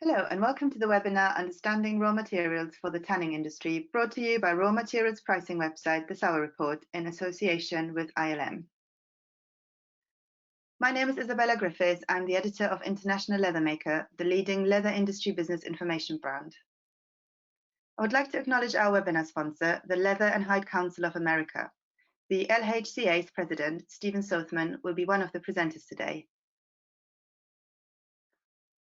Hello and welcome to the webinar Understanding Raw Materials for the Tanning Industry, brought to you by raw materials pricing website theSauerReport in association with ILM. My name is Isabella Griffiths. I'm the editor of International Leather Maker, the leading leather industry business information brand. I would like to acknowledge our webinar sponsor, the Leather and Hide Council of America. The LHCA's president, Stephen Sothman, will be one of the presenters today.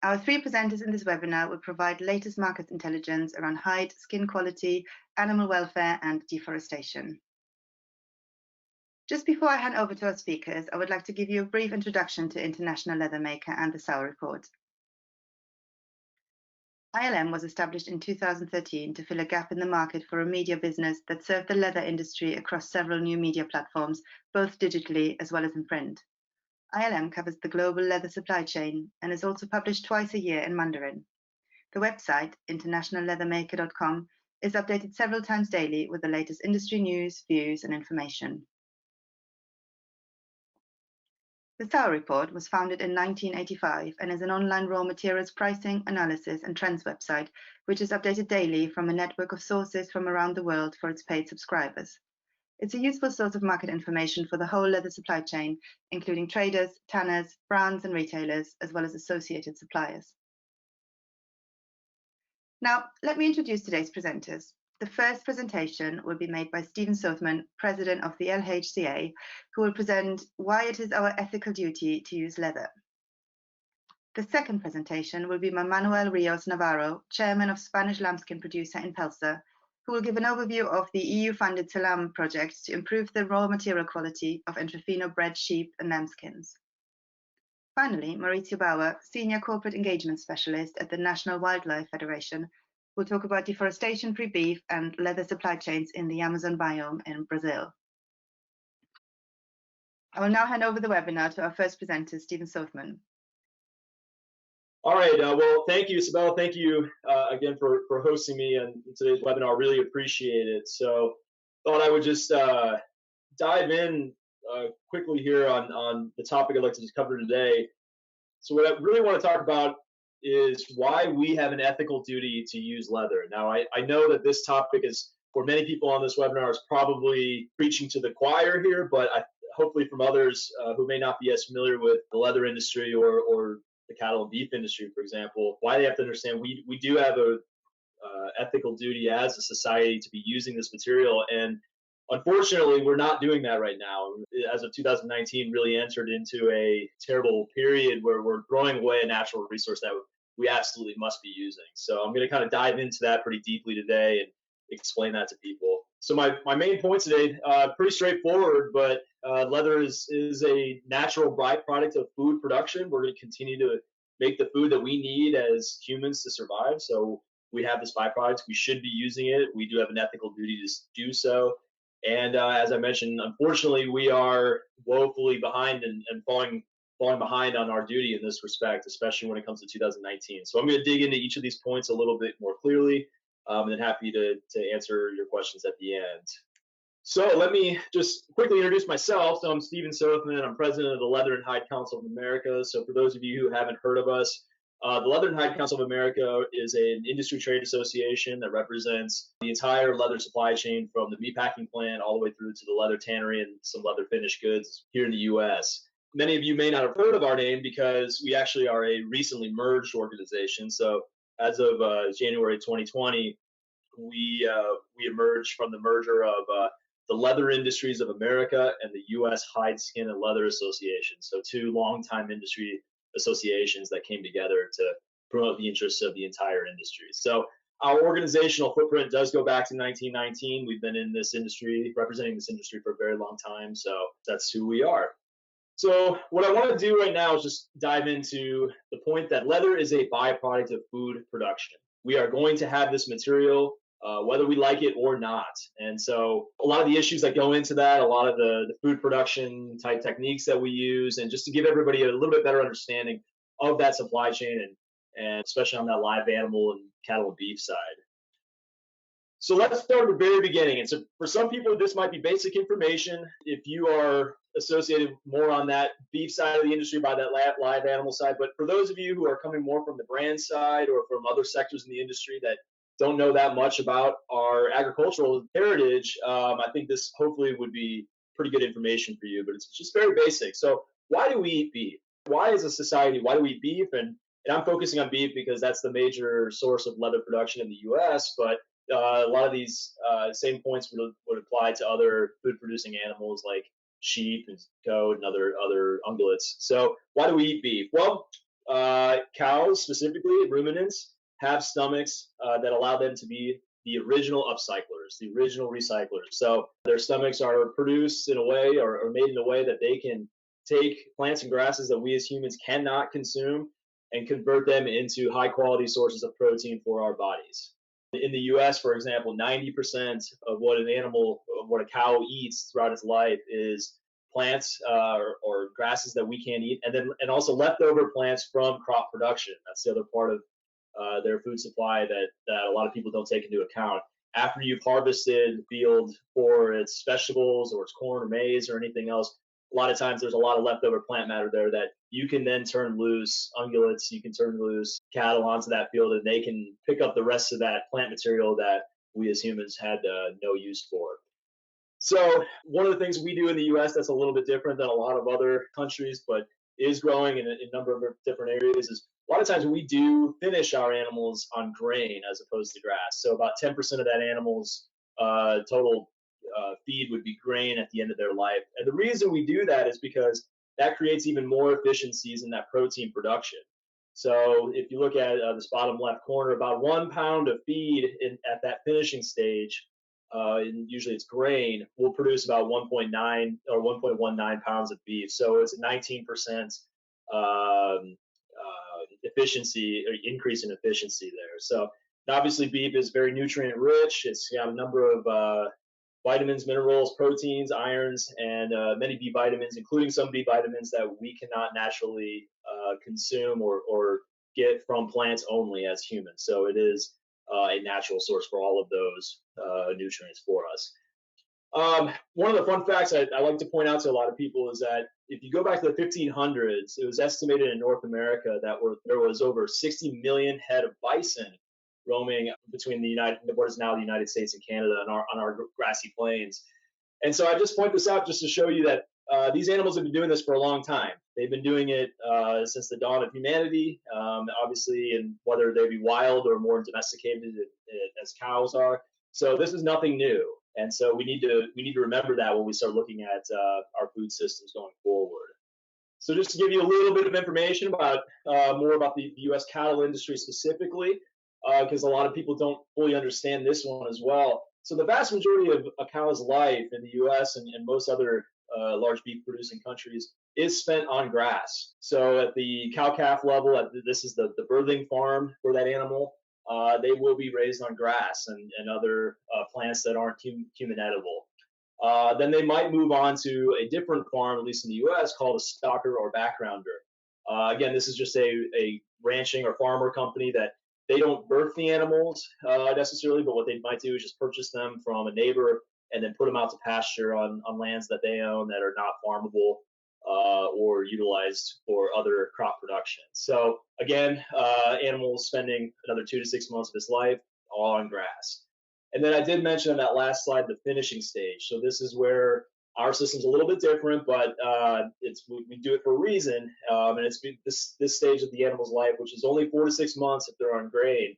Our three presenters in this webinar will provide latest market intelligence around hide, skin quality, animal welfare, and deforestation. Just before I hand over to our speakers, I would like to give you a brief introduction to International Leather Maker and the theSauerReport. ILM was established in 2013 to fill a gap in the market for a media business that served the leather industry across several new media platforms, both digitally as well as in print. ILM covers the global leather supply chain and is also published twice a year in Mandarin. The website, internationalleathermaker.com, is updated several times daily with the latest industry news, views, and information. The theSauerReport was founded in 1985 and is an online raw materials pricing, analysis, and trends website, which is updated daily from a network of sources from around the world for its paid subscribers. It's a useful source of market information for the whole leather supply chain, including traders, tanners, brands, and retailers, as well as associated suppliers. Now, let me introduce today's presenters. The first presentation will be made by Stephen Sothman, President of the LHCA, who will present why it is our ethical duty to use leather. The second presentation will be by Manuel Rios Navarro, Chairman of Spanish lambskin producer Impelsa, who will give an overview of the EU-funded Salam project to improve the raw material quality of Entrefino-bred sheep and lambskins. Finally, Maurizio Bauer, Senior Corporate Engagement Specialist at the National Wildlife Federation, will talk about deforestation-free beef and leather supply chains in the Amazon biome in Brazil. I will now hand over the webinar to our first presenter, Stephen Sothman. All right, well, thank you, Isabella. Thank you again for hosting me on today's webinar. Really appreciate it. So thought I would just dive in quickly here on the topic I'd like to just cover today. So what I really want to talk about is why we have an ethical duty to use leather. Now, I know that this topic is, for many people on this webinar, is probably preaching to the choir here, but hopefully from others who may not be as familiar with the leather industry or the cattle and beef industry, for example, why they have to understand we do have a ethical duty as a society to be using this material. And unfortunately, we're not doing that right now. As of 2019, really entered into a terrible period where we're throwing away a natural resource that we absolutely must be using. So I'm going to kind of dive into that pretty deeply today and explain that to people. So my main point today, pretty straightforward, but leather is a natural byproduct of food production. We're going to continue to make the food that we need as humans to survive. So we have this byproduct. We should be using it. We do have an ethical duty to do so. And as I mentioned, unfortunately, we are woefully behind and falling behind on our duty in this respect, especially when it comes to 2019. So I'm going to dig into each of these points a little bit more clearly, and then happy to answer your questions at the end. So let me just quickly introduce myself. So I'm Stephen Sothman. I'm president of the Leather and Hide Council of America. So for those of you who haven't heard of us, the Leather and Hide Council of America is an industry trade association that represents the entire leather supply chain from the meatpacking plant all the way through to the leather tannery and some leather finished goods here in the U.S. Many of you may not have heard of our name because we actually are a recently merged organization. So as of January 2020, we emerged from the merger of the Leather Industries of America and the U.S. Hide, Skin, and Leather Association. So two longtime industry associations that came together to promote the interests of the entire industry. So our organizational footprint does go back to 1919. We've been in this industry, representing this industry for a very long time. So that's who we are. So what I want to do right now is just dive into the point that leather is a byproduct of food production. We are going to have this material whether we like it or not. And so a lot of the issues that go into that, a lot of the food production type techniques that we use, and just to give everybody a little bit better understanding of that supply chain and especially on that live animal and cattle and beef side. So let's start at the very beginning. And so for some people, this might be basic information. If you are associated more on that beef side of the industry by that live animal side. But for those of you who are coming more from the brand side or from other sectors in the industry that don't know that much about our agricultural heritage, I think this hopefully would be pretty good information for you. But it's just very basic. So why do we eat beef? Why, as a society, why do we eat beef? And I'm focusing on beef because that's the major source of leather production in the U.S., but a lot of these same points would apply to other food-producing animals like sheep and goat and other ungulates. So why do we eat beef? Well, cows, specifically ruminants, have stomachs that allow them to be the original upcyclers, the original recyclers. So their stomachs are produced in a way or made in a way that they can take plants and grasses that we as humans cannot consume and convert them into high quality sources of protein for our bodies. In the US, for example, 90% of what a cow eats throughout its life is plants or grasses that we can't eat, and also leftover plants from crop production. That's the other part of their food supply that a lot of people don't take into account. After you've harvested the field for its vegetables or its corn or maize or anything else, a lot of times there's a lot of leftover plant matter there that you can then turn loose ungulates, you can turn loose cattle onto that field, and they can pick up the rest of that plant material that we as humans had no use for. So one of the things we do in the U.S. that's a little bit different than a lot of other countries, but is growing in a number of different areas, is a lot of times we do finish our animals on grain as opposed to grass. So about 10% of that animal's total feed would be grain at the end of their life. And the reason we do that is because that creates even more efficiencies in that protein production. So if you look at this bottom left corner, about 1 pound of feed at that finishing stage, and usually it's grain, will produce about 1.9 or 1.19 pounds of beef. So it's a 19% efficiency or increase in efficiency there. So obviously beef is very nutrient rich. It's got a number of vitamins, minerals, proteins, irons, and many B vitamins, including some B vitamins that we cannot naturally consume or get from plants only as humans. So it is a natural source for all of those nutrients for us. One of the fun facts I like to point out to a lot of people is that if you go back to the 1500s, it was estimated in North America that there was over 60 million head of bison roaming between what is now the United States and Canada on our grassy plains. And so I just point this out just to show you that these animals have been doing this for a long time. They've been doing it since the dawn of humanity, obviously, and whether they be wild or more domesticated as cows are. So this is nothing new. And so we need to remember that when we start looking at our food systems going forward. So just to give you a little bit of information about more about the U.S. cattle industry specifically, because a lot of people don't fully understand this one as well. So the vast majority of a cow's life in the U.S. and most other large beef producing countries is spent on grass. So at the cow-calf level, this is the birthing farm for that animal. They will be raised on grass and other plants that aren't human edible. Then they might move on to a different farm, at least in the U.S., called a stocker or backgrounder. Again, this is just a ranching or farmer company that they don't birth the animals necessarily, but what they might do is just purchase them from a neighbor and then put them out to pasture on lands that they own that are not farmable or utilized for other crop production. So again, animals spending another 2 to 6 months of its life all on grass. And then I did mention on that last slide the finishing stage. So this is where our system's a little bit different, but we do it for a reason. And it's this stage of the animal's life, which is only 4 to 6 months if they're on grain,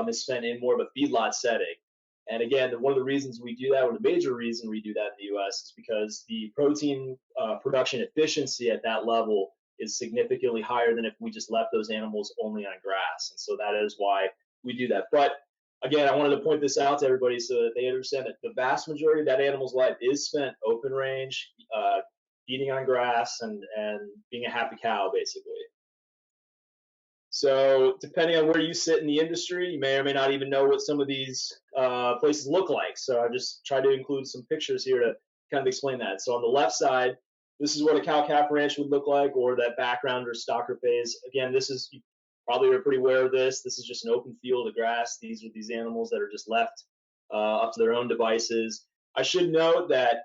is spent in more of a feedlot setting. And again, one of the reasons we do that, or the major reason we do that in the U.S., is because the protein production efficiency at that level is significantly higher than if we just left those animals only on grass. And so that is why we do that. But again, I wanted to point this out to everybody so that they understand that the vast majority of that animal's life is spent open range, eating on grass, and being a happy cow, basically. So depending on where you sit in the industry, you may or may not even know what some of these places look like. So I just tried to include some pictures here to kind of explain that. So on the left side, this is what a cow-calf ranch would look like, or that background or stocker phase. Again, you probably are pretty aware of this. This is just an open field of grass. These are these animals that are just left up to their own devices. I should note that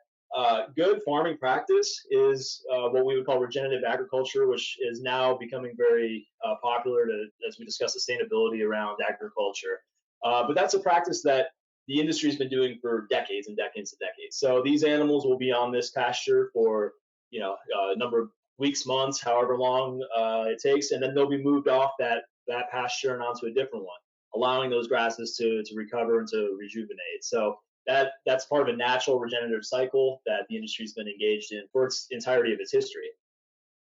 good farming practice is what we would call regenerative agriculture, which is now becoming very popular as we discuss sustainability around agriculture. But that's a practice that the industry has been doing for decades and decades and decades. So these animals will be on this pasture for a number of weeks, months, however long it takes, and then they'll be moved off that pasture and onto a different one, allowing those grasses to recover and to rejuvenate. So that's part of a natural regenerative cycle that the industry's been engaged in for its entirety of its history.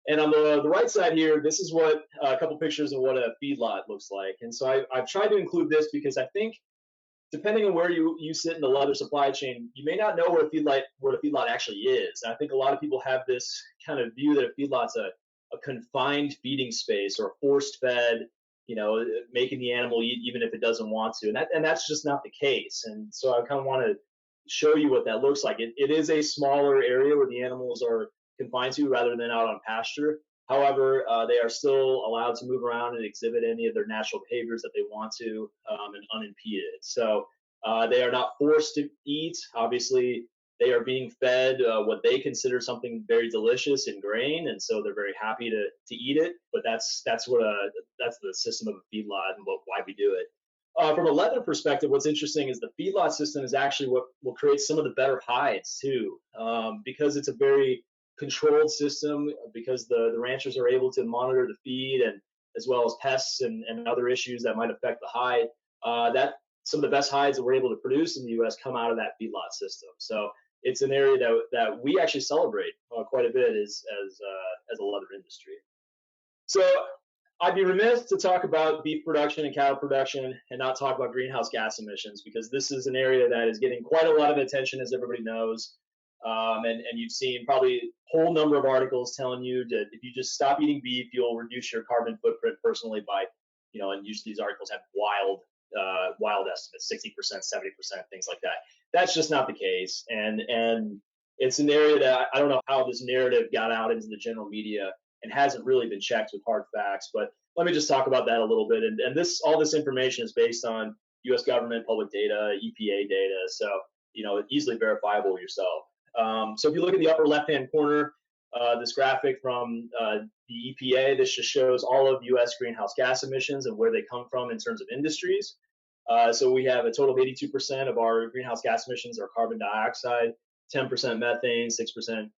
And on the right side here, this is what a couple pictures of what a feedlot looks like. And so I've tried to include this because I think depending on where you sit in the leather supply chain, you may not know what a feedlot actually is. And I think a lot of people have this kind of view that a feedlot's a confined feeding space or forced fed, making the animal eat even if it doesn't want to. And that's just not the case. And so I kind of want to show you what that looks like. It is a smaller area where the animals are confined to rather than out on pasture. However, they are still allowed to move around and exhibit any of their natural behaviors that they want to and unimpeded. So they are not forced to eat. Obviously, they are being fed what they consider something very delicious in grain, and so they're very happy to eat it. But that's the system of a feedlot and why we do it. From a leather perspective, what's interesting is the feedlot system is actually what will create some of the better hides too, because it's a very controlled system, because the ranchers are able to monitor the feed and as well as pests and other issues that might affect the hide. That some of the best hides that we're able to produce in the U.S. come out of that feedlot system. So it's an area that we actually celebrate quite a bit as a leather industry. So I'd be remiss to talk about beef production and cattle production and not talk about greenhouse gas emissions, because this is an area that is getting quite a lot of attention, as everybody knows. And you've seen probably a whole number of articles telling you that if you just stop eating beef, you'll reduce your carbon footprint personally by, and usually these articles have wild estimates, 60%, 70%, things like that. That's just not the case. And it's an area that I don't know how this narrative got out into the general media and hasn't really been checked with hard facts. But let me just talk about that a little bit. And all this information is based on U.S. government public data, EPA data, so easily verifiable yourself. So if you look at the upper left-hand corner, this graphic from the EPA, this just shows all of U.S. greenhouse gas emissions and where they come from in terms of industries. So we have a total of 82% of our greenhouse gas emissions are carbon dioxide, 10% methane, 6%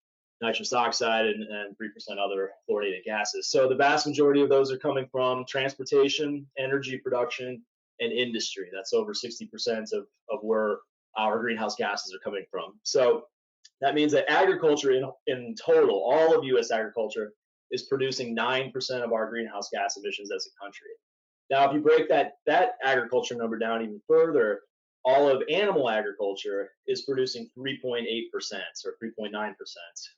nitrous oxide, and 3% other fluorinated gases. So the vast majority of those are coming from transportation, energy production, and industry. That's over 60% of where our greenhouse gases are coming from. So that means that agriculture in total, all of U.S. agriculture, is producing 9% of our greenhouse gas emissions as a country. Now, if you break that agriculture number down even further, all of animal agriculture is producing 3.8% or 3.9%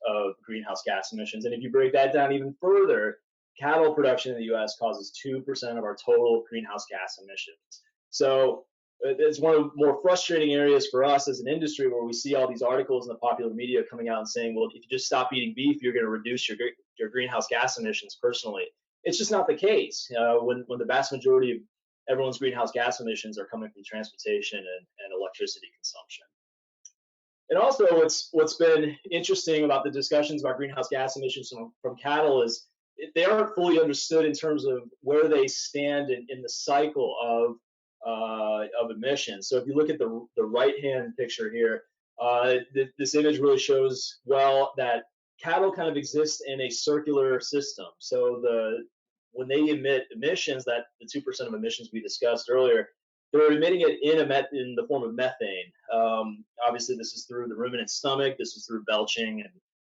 of greenhouse gas emissions. And if you break that down even further, cattle production in the U.S. causes 2% of our total greenhouse gas emissions. So it's one of the more frustrating areas for us as an industry, where we see all these articles in the popular media coming out and saying, well, if you just stop eating beef, you're going to reduce your greenhouse gas emissions personally. It's just not the case. When the vast majority of everyone's greenhouse gas emissions are coming from transportation and electricity consumption. And also what's been interesting about the discussions about greenhouse gas emissions from cattle is they aren't fully understood in terms of where they stand in the cycle of emissions. So if you look at the right-hand picture here, this image really shows well that cattle kind of exist in a circular system. So when they emit emissions, that the 2% of emissions we discussed earlier, they're emitting it in the form of methane. Obviously, this is through the ruminant stomach. This is through belching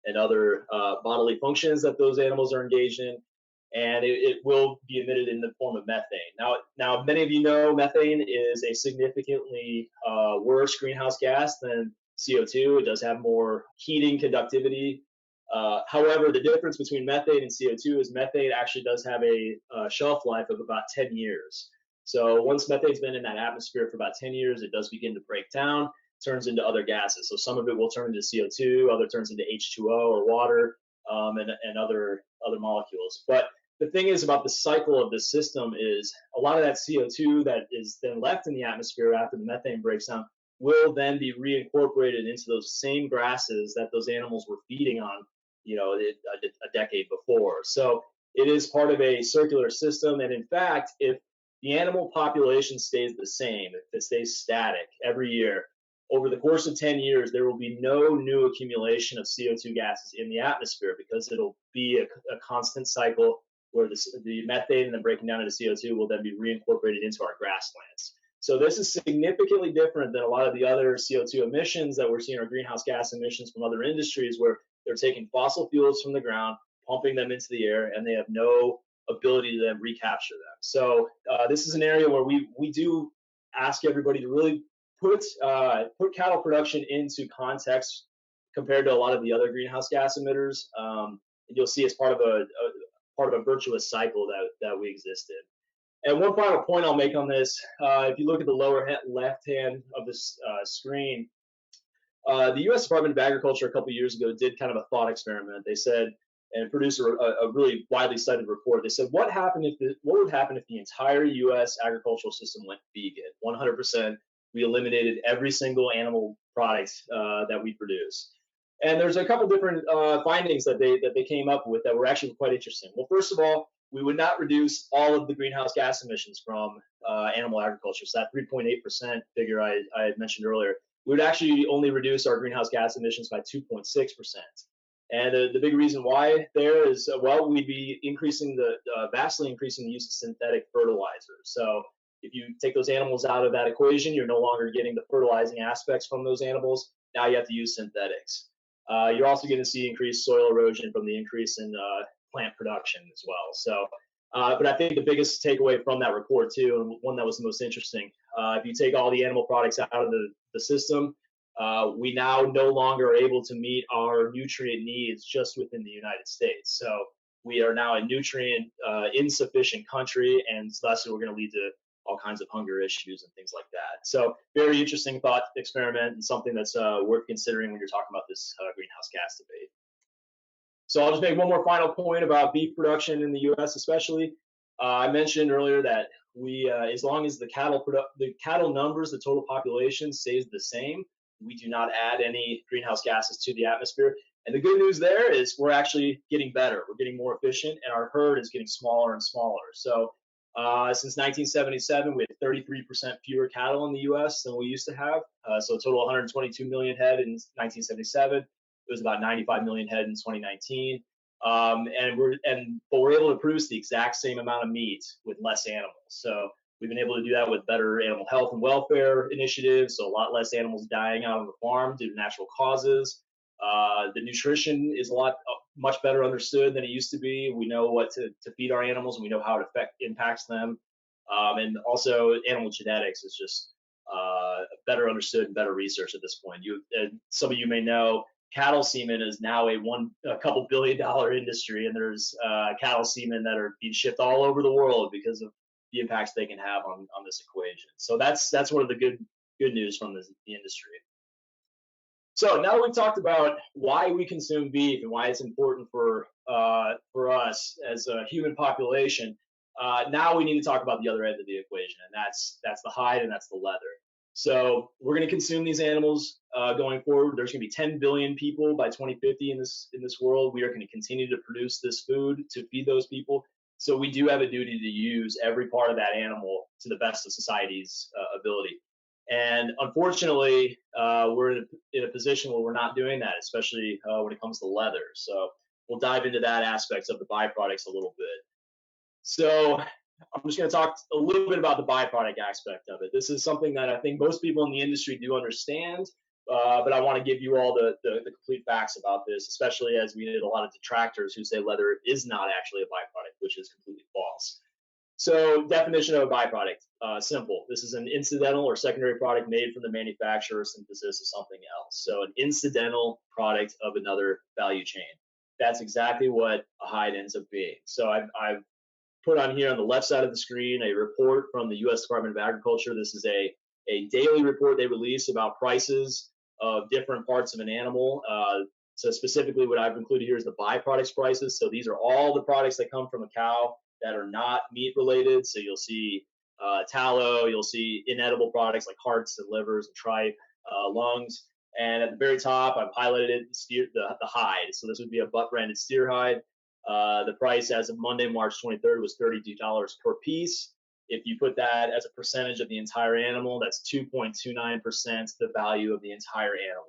and other bodily functions that those animals are engaged in. And it will be emitted in the form of methane. Now, many of you know methane is a significantly worse greenhouse gas than CO2. It does have more heating conductivity. However, the difference between methane and CO2 is methane actually does have a shelf life of about 10 years. So once methane's been in that atmosphere for about 10 years, it does begin to break down, turns into other gases. So some of it will turn into CO2, other turns into H2O or water, and other molecules. But the thing is about the cycle of this system is a lot of that CO2 that is then left in the atmosphere after the methane breaks down will then be reincorporated into those same grasses that those animals were feeding on, a decade before. So it is part of a circular system. And in fact, if the animal population stays the same, if it stays static every year, over the course of 10 years, there will be no new accumulation of CO2 gases in the atmosphere, because it'll be a constant cycle where the methane and then breaking down into CO2 will then be reincorporated into our grasslands. So this is significantly different than a lot of the other CO2 emissions that we're seeing, or greenhouse gas emissions from other industries, where they're taking fossil fuels from the ground, pumping them into the air, and they have no ability to then recapture them. So this is an area where we do ask everybody to really put cattle production into context compared to a lot of the other greenhouse gas emitters. You'll see it's part of a virtuous cycle that we exist in. And one final point I'll make on this, if you look at the lower left hand of this screen, the U.S. Department of Agriculture a couple of years ago did kind of a thought experiment. They said, and produced a really widely cited report. They said, what would happen if the entire U.S. agricultural system went vegan? 100%. We eliminated every single animal product that we produce. And there's a couple different findings that they came up with that were actually quite interesting. Well, first of all, we would not reduce all of the greenhouse gas emissions from animal agriculture. So that 3.8% figure I had mentioned earlier, we would actually only reduce our greenhouse gas emissions by 2.6%. And the big reason why there is, we'd be vastly increasing the use of synthetic fertilizers. So if you take those animals out of that equation, you're no longer getting the fertilizing aspects from those animals. Now you have to use synthetics. You're also going to see increased soil erosion from the increase in plant production as well. So, but I think the biggest takeaway from that report too, and one that was the most interesting, if you take all the animal products out of the system, we now no longer are able to meet our nutrient needs just within the United States. So we are now a nutrient insufficient country, and thus we're going to lead to all kinds of hunger issues and things like that. So very interesting thought experiment, and something that's worth considering when you're talking about this greenhouse gas debate. So I'll just make one more final point about beef production in the U.S. especially. I mentioned earlier that as long as the cattle numbers, the total population stays the same, we do not add any greenhouse gases to the atmosphere. And the good news there is we're actually getting better. We're getting more efficient, and our herd is getting smaller and smaller. So since 1977, we had 33% fewer cattle in the U.S. than we used to have. So a total 122 million head in 1977. It was about 95 million head in 2019. But we're able to produce the exact same amount of meat with less animals. So we've been able to do that with better animal health and welfare initiatives. So a lot less animals dying out on the farm due to natural causes. The nutrition is much better understood than it used to be. We know what to feed our animals, and we know how it impacts them. And also animal genetics is just better understood and better researched at this point. Some of you may know cattle semen is now a couple $1 billion industry, and there's cattle semen that are being shipped all over the world because of the impacts they can have on this equation. So that's one of the good news from the industry. So now that we've talked about why we consume beef and why it's important for us as a human population, now we need to talk about the other end of the equation, and that's the hide and that's the leather. So we're going to consume these animals going forward. There's going to be 10 billion people by 2050 in this world. We are going to continue to produce this food to feed those people. So we do have a duty to use every part of that animal to the best of society's ability. And unfortunately, we're in a position where we're not doing that, especially when it comes to leather. So we'll dive into that aspect of the byproducts a little bit. So I'm just going to talk a little bit about the byproduct aspect of it. This is something that I think most people in the industry do understand, but I want to give you all the complete facts about this, especially as we get a lot of detractors who say leather is not actually a byproduct, which is completely false. So definition of a byproduct, simple. This is an incidental or secondary product made from the manufacture or synthesis of something else. So an incidental product of another value chain. That's exactly what a hide ends up being. So I've put on here on the left side of the screen a report from the U.S. Department of Agriculture. This is a daily report they release about prices of different parts of an animal. So specifically what I've included here is the byproducts prices. So these are all the products that come from a cow that are not meat related. So you'll see tallow, you'll see inedible products like hearts and livers and tripe. lungs. And at the very top, I've highlighted it, the hide. So this would be a butt-branded steer hide. The price as of Monday, March 23rd was $32 per piece. If you put that as a percentage of the entire animal, that's 2.29% the value of the entire animal.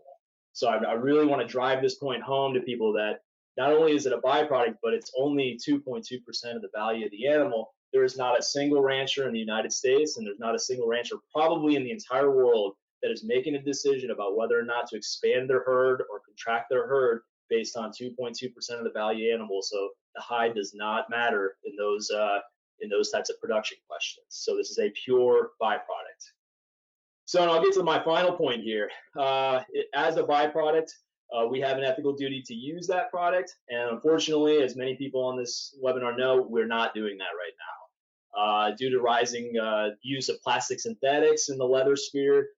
So I really want to drive this point home to people that not only is it a byproduct, but it's only 2.2% of the value of the animal. There is not a single rancher in the United States, and there's not a single rancher probably in the entire world that is making a decision about whether or not to expand their herd or contract their herd based on 2.2% of the value animal. So the hide does not matter in those types of production questions. So this is a pure byproduct. So I'll get to my final point here. As a byproduct, we have an ethical duty to use that product. And unfortunately, as many people on this webinar know, we're not doing that right now. Due to rising use of plastic synthetics in the leather sphere,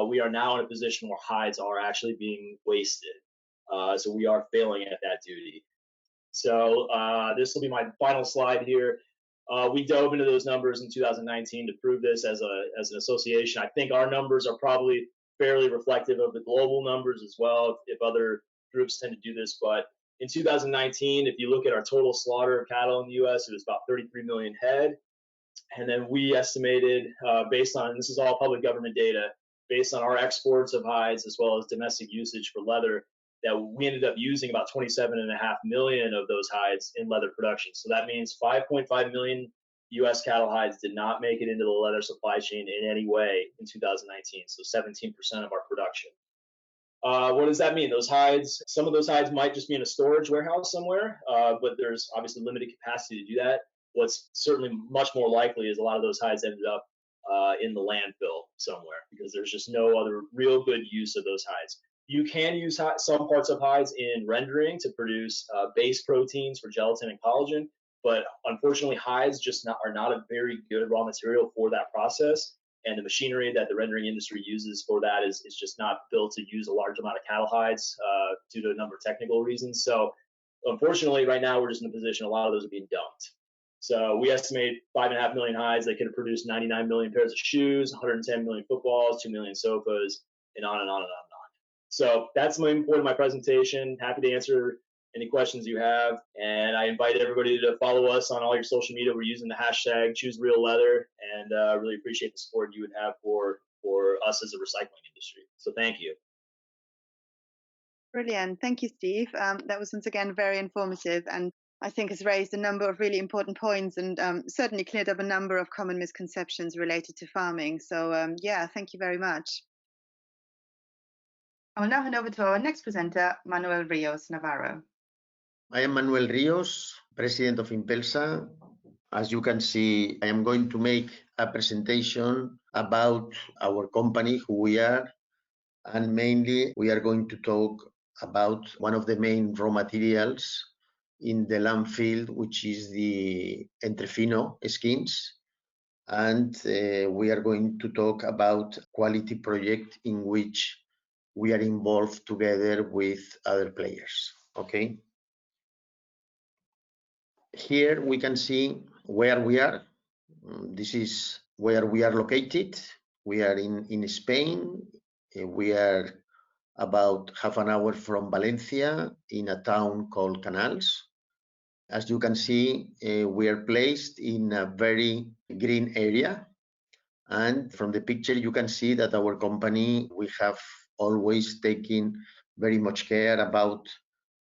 we are now in a position where hides are actually being wasted. So we are failing at that duty. So this will be my final slide here. We dove into those numbers in 2019 to prove this as an association. I think our numbers are probably fairly reflective of the global numbers as well, if other groups tend to do this. But in 2019, if you look at our total slaughter of cattle in the U.S., it was about 33 million head. And then we estimated, based on, this is all public government data, based on our exports of hides as well as domestic usage for leather, that we ended up using about 27.5 million of those hides in leather production. So that means 5.5 million U.S. cattle hides did not make it into the leather supply chain in any way in 2019, so 17% of our production. What does that mean? Those hides, some of those hides might just be in a storage warehouse somewhere, but there's obviously limited capacity to do that. What's certainly much more likely is a lot of those hides ended up in the landfill somewhere because there's just no other real good use of those hides. You can use some parts of hides in rendering to produce base proteins for gelatin and collagen, but unfortunately hides just are not a very good raw material for that process, and the machinery that the rendering industry uses for that is just not built to use a large amount of cattle hides due to a number of technical reasons. So unfortunately right now we're just in a position a lot of those are being dumped. So we estimate 5.5 million hides. They could have produced 99 million pairs of shoes, 110 million footballs, 2 million sofas, and on and on and on and on. So that's the main point of my presentation. Happy to answer any questions you have. And I invite everybody to follow us on all your social media. We're using the hashtag #ChooseRealLeather, and really appreciate the support you would have for us as a recycling industry. So thank you. Brilliant. Thank you, Steve. That was once again very informative, and I think has raised a number of really important points and certainly cleared up a number of common misconceptions related to farming. So yeah, thank you very much. I will now hand over to our next presenter, Manuel Rios Navarro. I am Manuel Rios, President of Impelsa. As you can see, I am going to make a presentation about our company, who we are, and mainly we are going to talk about one of the main raw materials in the lamb field, which is the entrefino skins. And we are going to talk about quality project in which we are involved together with other players, okay? Here we can see where we are. This is where we are located. We are in Spain. We are about half an hour from Valencia in a town called Canals. As you can see, we are placed in a very green area. And from the picture, you can see that our company, we have always taken very much care about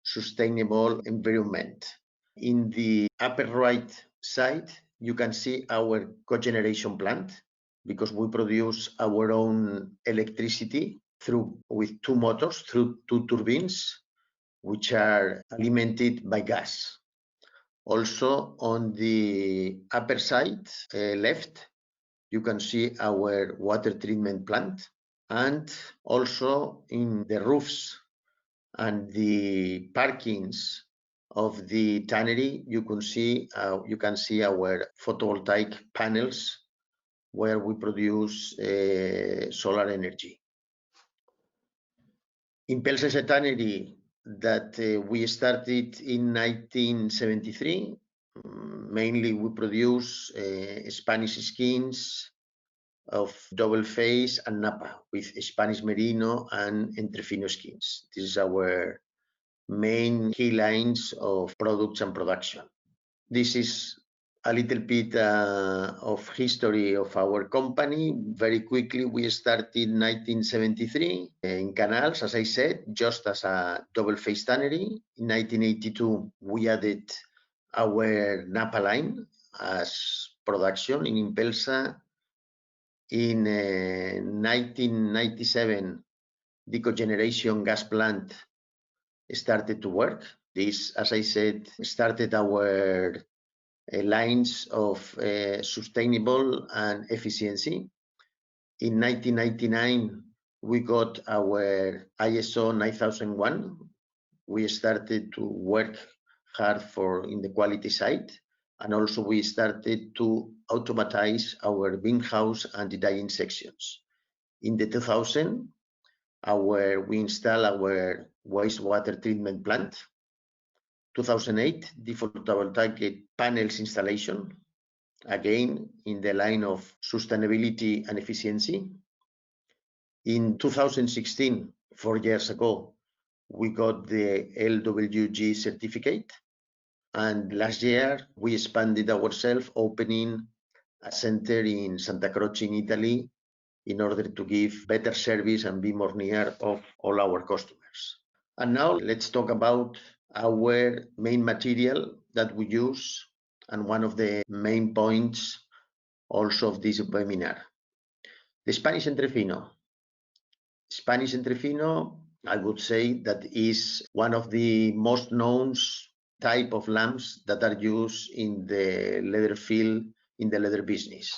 sustainable environment. In the upper right side, you can see our cogeneration plant, because we produce our own electricity with two motors, through two turbines, which are alimented by gas. Also, on the upper side, left, you can see our water treatment plant. And also in the roofs and the parkings of the tannery, you can see our photovoltaic panels where we produce solar energy. Impelsa is a tannery that we started in 1973. Mainly we produce Spanish skins, of double face and Napa with Spanish Merino and Entrefino skins. This is our main key lines of products and production. This is a little bit of history of our company. Very quickly, we started in 1973 in Canals, as I said, just as a double face tannery. In 1982, we added our Napa line as production in Impelsa. In 1997, the cogeneration gas plant started to work. This, as I said, started our lines of sustainable and efficiency. In 1999, we got our ISO 9001. We started to work hard in the quality side, and also we started to automatize our beam house and the dyeing sections. In the 2000, we installed our wastewater treatment plant. 2008, the photovoltaic panels installation, again in the line of sustainability and efficiency. In 2016, 4 years ago, we got the LWG certificate, and last year we expanded ourselves, opening a center in Santa Croce in Italy in order to give better service and be more near of all our customers. And now let's talk about our main material that we use, and one of the main points also of this webinar, the Spanish Entrefino. Spanish Entrefino, I would say that is one of the most known type of lamps that are used in the leather field, in the leather business.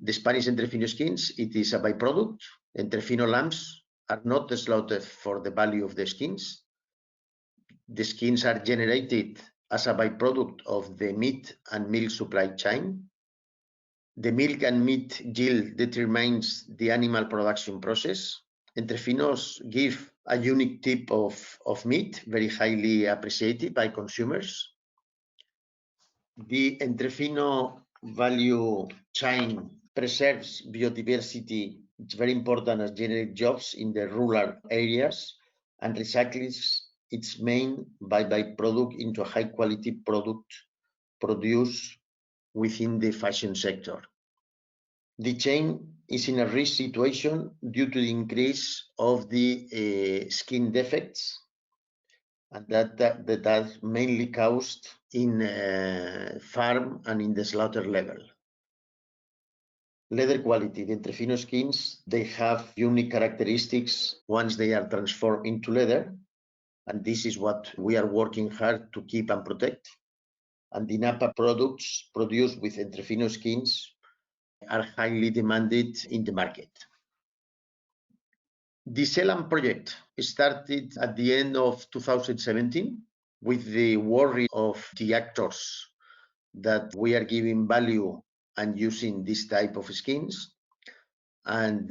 The Spanish Entrefino skins, it is a byproduct. Entrefino lamps are not slaughtered for the value of the skins. The skins are generated as a byproduct of the meat and milk supply chain. The milk and meat yield determines the animal production process. Entrefinos give a unique type of meat, very highly appreciated by consumers. The Entrefino value chain preserves biodiversity. It's very important as generate jobs in the rural areas, and recycles its main byproduct into a high quality product produced within the fashion sector. The chain is in a risk situation due to the increase of the skin defects, and that are mainly caused in farm and in the slaughter level. Leather quality, the Entrefino skins, they have unique characteristics once they are transformed into leather, and this is what we are working hard to keep and protect. And the Napa products produced with Entrefino skins are highly demanded in the market. The Selam project started at the end of 2017 with the worry of the actors that we are giving value and using this type of skins. And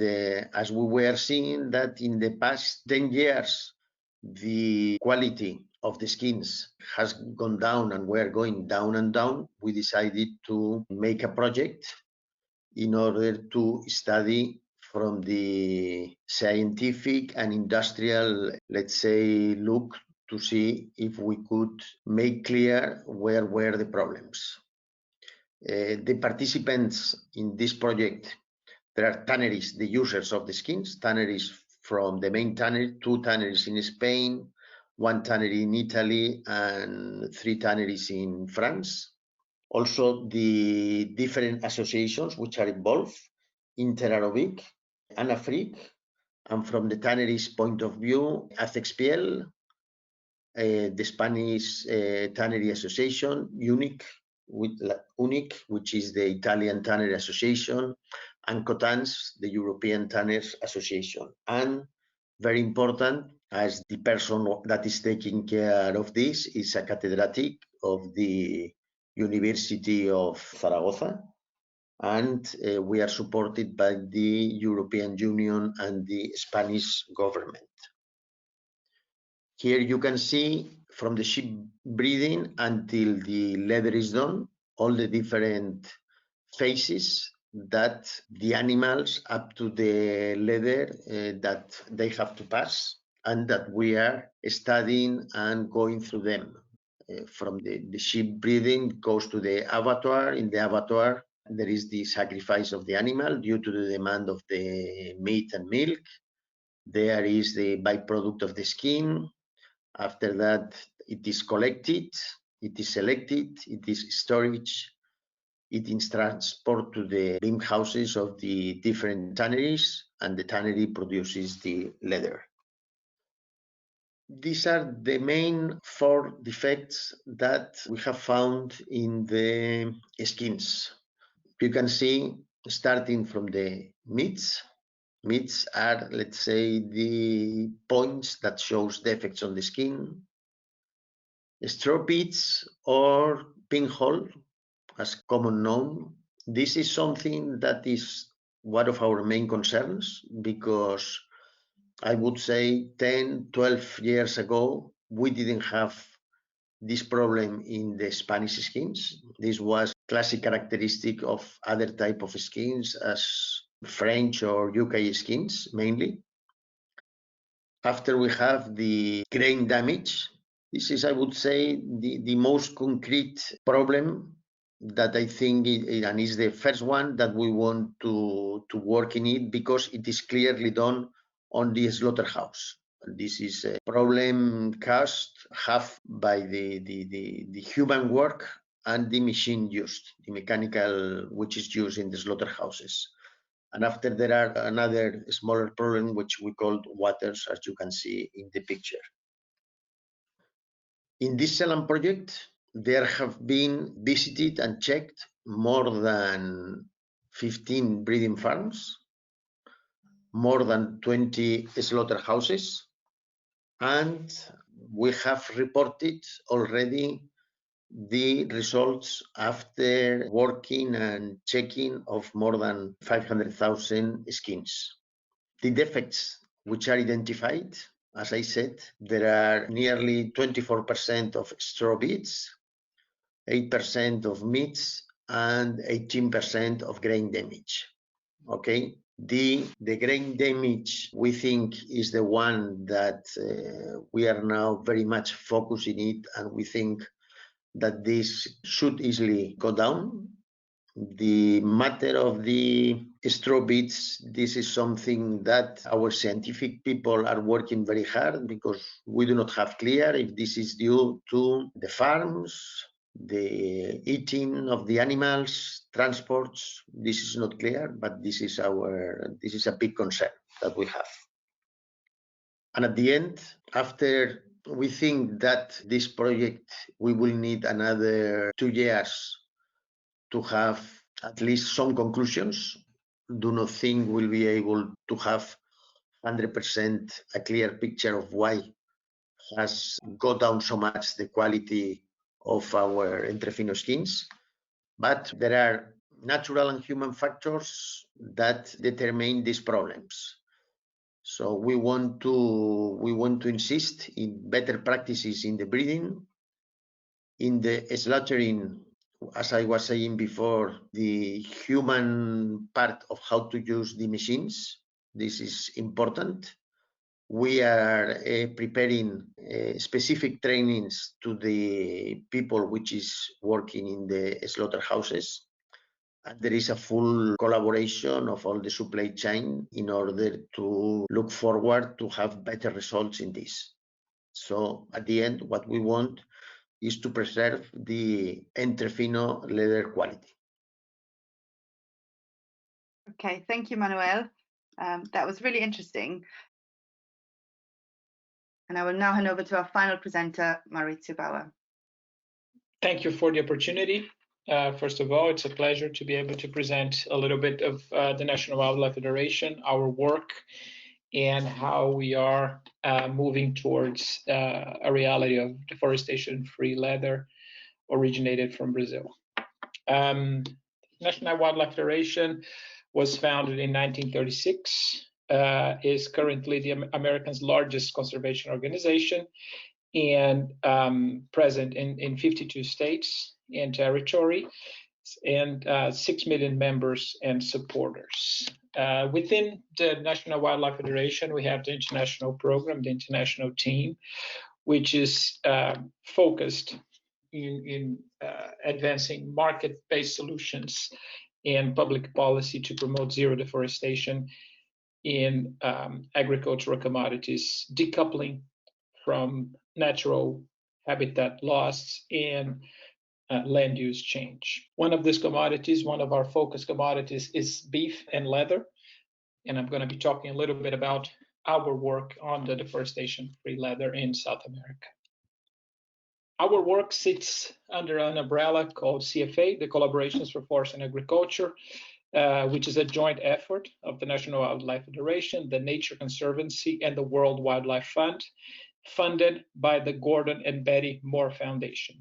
as we were seeing that in the past 10 years, the quality of the skins has gone down and we're going down and down, we decided to make a project in order to study from the scientific and industrial, let's say, look to see if we could make clear where were the problems. The participants in this project, there are tanneries, the users of the skins, tanneries from the main tannery, 2 tanneries in Spain, 1 tannery in Italy, and 3 tanneries in France. Also, the different associations which are involved, Interaerobic, Anafric, and from the tanneries point of view, Acexpiel, the Spanish Tannery Association, UNIC, which is the Italian Tannery Association, and Cotans, the European Tanners Association. And very important, as the person that is taking care of this is a catedrátic of the University of Zaragoza, and we are supported by the European Union and the Spanish government. Here you can see from the sheep breeding until the leather is done, all the different phases that the animals up to the leather that they have to pass, and that we are studying and going through them. From the sheep breeding goes to the abattoir. In the abattoir, there is the sacrifice of the animal due to the demand of the meat and milk. There is the byproduct of the skin. After that, it is collected, it is selected, it is storage, it is transport to the beam houses of the different tanneries, and the tannery produces the leather. These are the main 4 defects that we have found in the skins. You can see, starting from the meats. Meats are, let's say, the points that shows defects on the skin. Straw bits or pinhole, as common known. This is something that is one of our main concerns, because I would say 10, 12 years ago, we didn't have this problem in the Spanish skins. This was classic characteristic of other type of skins, as French or UK skins mainly. After we have the grain damage, this is, I would say, the most concrete problem that I think, and is the first one that we want to work in it, because it is clearly done on the slaughterhouse. This is a problem caused half by the human work and the machine used, the mechanical which is used in the slaughterhouses. And after, there are another smaller problem which we call waters, as you can see in the picture. In this Selam project, there have been visited and checked more than 15 breeding farms, more than 20 slaughterhouses, and we have reported already the results after working and checking of more than 500,000 skins. The defects which are identified, as I said, there are nearly 24% of straw bits, 8% of meats, and 18% of grain damage. Okay, the grain damage, we think, is the one that we are now very much focusing it, and we think that this should easily go down. The matter of the straw bits, this is something that our scientific people are working very hard, because we do not have clear if this is due to the farms, the eating of the animals, transports. This is not clear, but this is a big concern that we have. And at the end, after we think that this project, we will need another 2 years to have at least some conclusions. Do not think we'll be able to have 100% a clear picture of why has got down so much the quality of our entrefino skins. But there are natural and human factors that determine these problems. So we want to insist in better practices in the breeding, in the slaughtering. As I was saying before, the human part of how to use the machines, this is important. We are preparing specific trainings to the people which is working in the slaughterhouses. And there is a full collaboration of all the supply chain in order to look forward to have better results in this. So at the end, what we want is to preserve the entrefino leather quality. Okay, thank you, Manuel. That was really interesting. And I will now hand over to our final presenter, Maurizio Bauer. Thank you for the opportunity. First of all, it's a pleasure to be able to present a little bit of the National Wildlife Federation, our work, and how we are moving towards a reality of deforestation-free leather originated from Brazil. National Wildlife Federation was founded in 1936, is currently the American's largest conservation organization, and present in 52 states and territory. and 6 million members and supporters. Within the National Wildlife Federation, we have the international program, the international team, which is focused in advancing market-based solutions and public policy to promote zero deforestation in agricultural commodities, decoupling from natural habitat loss and land use change. One of these commodities, one of our focus commodities, is beef and leather. And I'm going to be talking a little bit about our work on the deforestation-free leather in South America. Our work sits under an umbrella called CFA, the Collaborations for Forest and Agriculture, which is a joint effort of the National Wildlife Federation, the Nature Conservancy, and the World Wildlife Fund, funded by the Gordon and Betty Moore Foundation.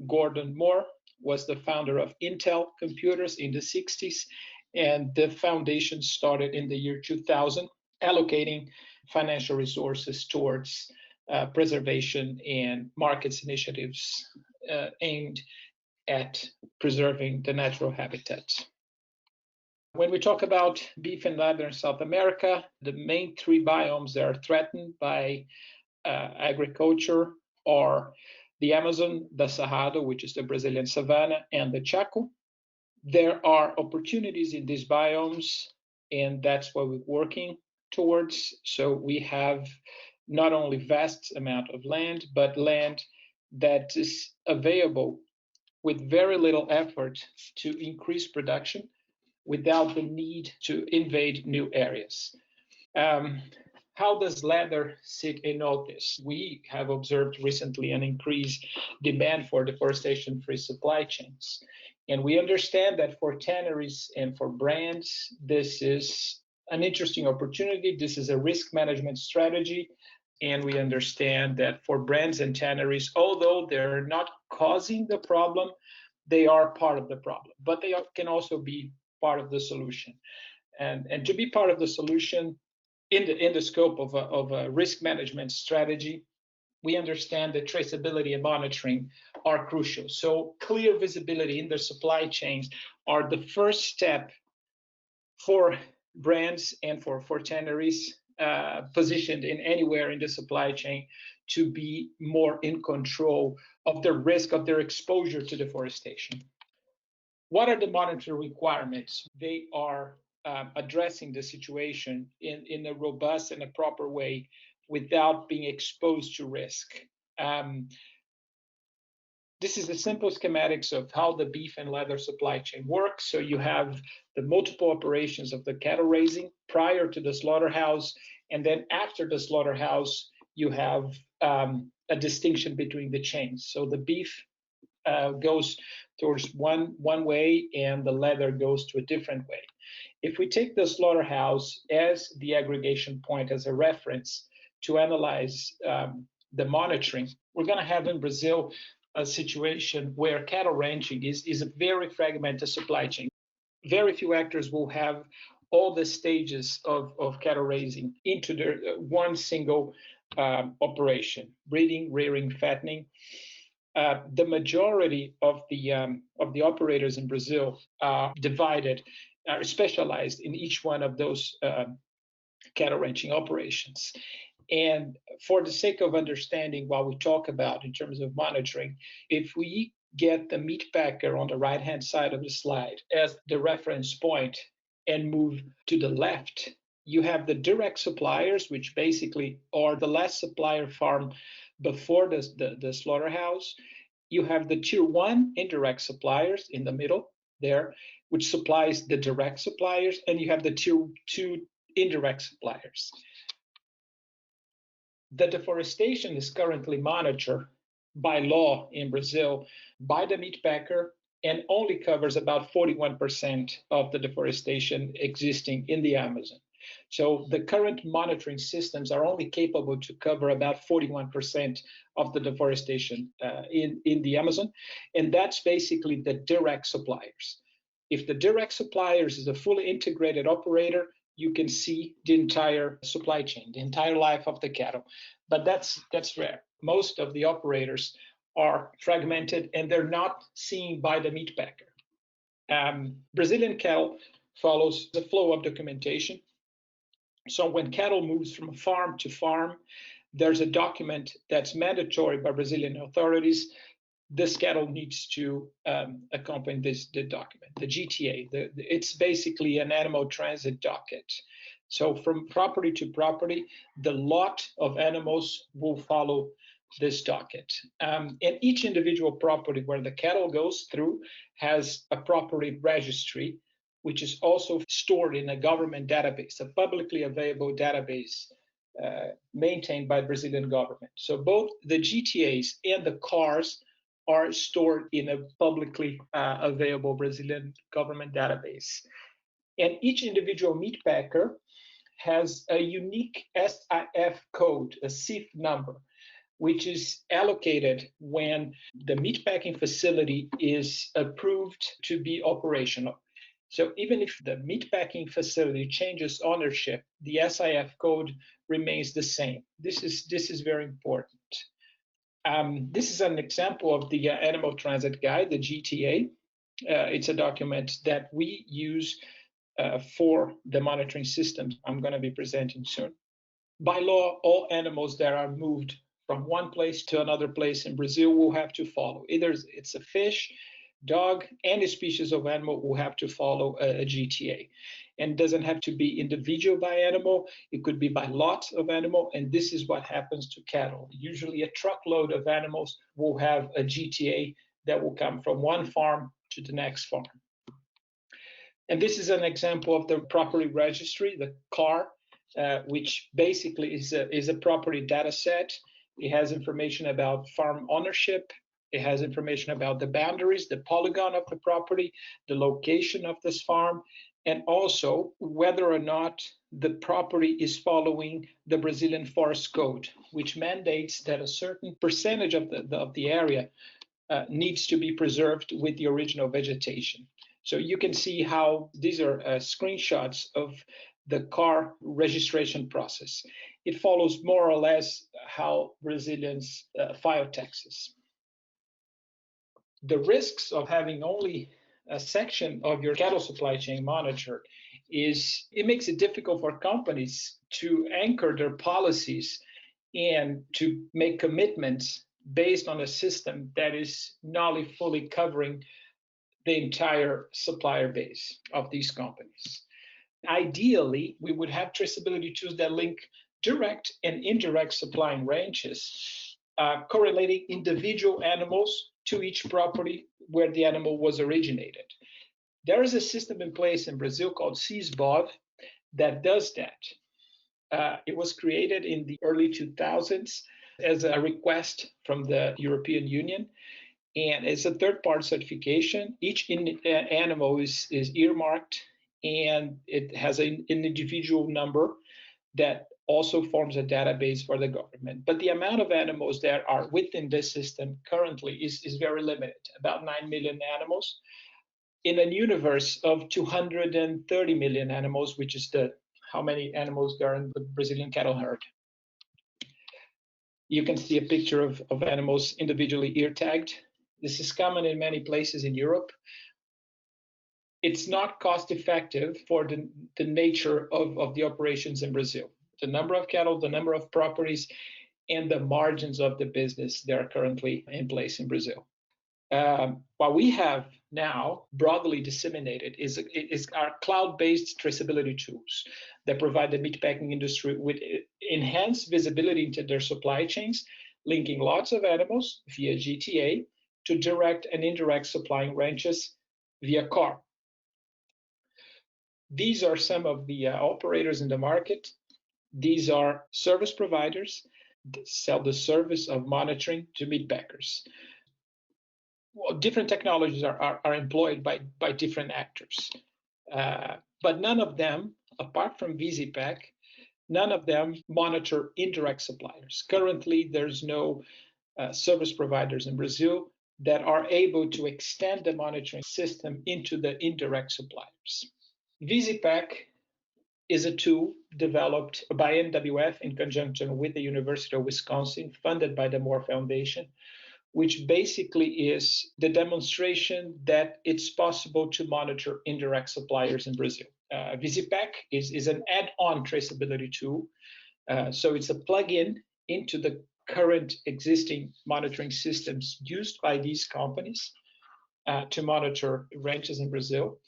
Gordon Moore was the founder of Intel Computers in the 60s, and the foundation started in the year 2000, allocating financial resources towards preservation and markets initiatives aimed at preserving the natural habitats. When we talk about beef and leather in South America, the main three biomes that are threatened by agriculture are the Amazon, the Cerrado, which is the Brazilian savanna, and the Chaco. There are opportunities in these biomes, and that's what we're working towards. So we have not only vast amount of land, but land that is available with very little effort to increase production without the need to invade new areas. How does leather sit in all this? We have observed recently an increased demand for deforestation-free supply chains. And we understand that for tanneries and for brands, this is an interesting opportunity. This is a risk management strategy. And we understand that for brands and tanneries, although they're not causing the problem, they are part of the problem, but they can also be part of the solution. And to be part of the solution in the scope of a risk management strategy, we understand that traceability and monitoring are crucial. So clear visibility in the supply chains are the first step for brands and for tanneries positioned in anywhere in the supply chain to be more in control of the risk of their exposure to deforestation. What are the monitoring requirements? They are addressing the situation in a robust and a proper way without being exposed to risk. This is the simple schematics of how the beef and leather supply chain works. So you have the multiple operations of the cattle raising prior to the slaughterhouse, and then after the slaughterhouse, you have a distinction between the chains. So the beef goes towards one way, and the leather goes to a different way. If we take the slaughterhouse as the aggregation point, as a reference to analyze the monitoring, we're going to have in Brazil a situation where cattle ranching is a very fragmented supply chain. Very few actors will have all the stages of cattle raising into their one single operation: breeding, rearing, fattening. The majority of the operators in Brazil are divided, are specialized in each one of those cattle ranching operations. And for the sake of understanding what we talk about in terms of monitoring, if we get the meat packer on the right-hand side of the slide as the reference point and move to the left, you have the direct suppliers, which basically are the last supplier farm before the slaughterhouse. You have the tier one indirect suppliers in the middle there, which supplies the direct suppliers, and you have the tier two indirect suppliers. The deforestation is currently monitored by law in Brazil by the meat packer and only covers about 41% of the deforestation existing in the Amazon. So the current monitoring systems are only capable to cover about 41% of the deforestation in the Amazon, and that's basically the direct suppliers. If the direct suppliers is a fully integrated operator, you can see the entire supply chain, the entire life of the cattle. But that's rare. Most of the operators are fragmented, and they're not seen by the meat packer. Brazilian cattle follows the flow of documentation. So when cattle moves from farm to farm, there's a document that's mandatory by Brazilian authorities. This cattle needs to accompany the document, the GTA. It's basically an animal transit docket. So from property to property, the lot of animals will follow this docket. And each individual property where the cattle goes through has a property registry, which is also stored in a government database, a publicly available database maintained by the Brazilian government. So both the GTAs and the cars are stored in a publicly available Brazilian government database. And each individual meat packer has a unique SIF code, a SIF number, which is allocated when the meatpacking facility is approved to be operational. So even if the meatpacking facility changes ownership, the SIF code remains the same. This is very important. This is an example of the Animal Transit Guide, the GTA. It's a document that we use for the monitoring systems I'm going to be presenting soon. By law, all animals that are moved from one place to another place in Brazil will have to follow. Either it's a fish, dog, any species of animal will have to follow a GTA. And it doesn't have to be individual by animal, it could be by lot of animal, and this is what happens to cattle. Usually a truckload of animals will have a GTA that will come from one farm to the next farm. And this is an example of the property registry, the CAR, which basically is a property data set. It has information about farm ownership. It has information about the boundaries, the polygon of the property, the location of this farm, and also whether or not the property is following the Brazilian Forest Code, which mandates that a certain percentage of the area needs to be preserved with the original vegetation. So you can see how these are screenshots of the CAR registration process. It follows more or less how Brazilians file taxes. The risks of having only a section of your cattle supply chain monitored is it makes it difficult for companies to anchor their policies and to make commitments based on a system that is not fully covering the entire supplier base of these companies. Ideally, we would have traceability tools that link direct and indirect supplying ranches, correlating individual animals to each property where the animal was originated. There is a system in place in Brazil called SISBOV that does that. It was created in the early 2000s as a request from the European Union, and it's a third-party certification. Each animal is earmarked, and it has an individual number that also forms a database for the government. But the amount of animals that are within this system currently is very limited, about 9 million animals, in a universe of 230 million animals, which is how many animals there are in the Brazilian cattle herd. You can see a picture of animals individually ear tagged. This is common in many places in Europe. It's not cost effective for the nature of the operations in Brazil. The number of cattle, the number of properties, and the margins of the business that are currently in place in Brazil. What we have now broadly disseminated is our cloud-based traceability tools that provide the meatpacking industry with enhanced visibility into their supply chains, linking lots of animals via GTA to direct and indirect supplying ranches via CAR. These are some of the operators in the market. These are service providers that sell the service of monitoring to meat packers. Well, different technologies are employed by different actors, but none of them, apart from VisiPack, none of them monitor indirect suppliers. Currently, there's no service providers in Brazil that are able to extend the monitoring system into the indirect suppliers. VisiPack is a tool developed by NWF in conjunction with the University of Wisconsin, funded by the Moore Foundation, which basically is the demonstration that it's possible to monitor indirect suppliers in Brazil. Visipec is an add-on traceability tool. So it's a plug-in into the current existing monitoring systems used by these companies to monitor ranches in Brazil.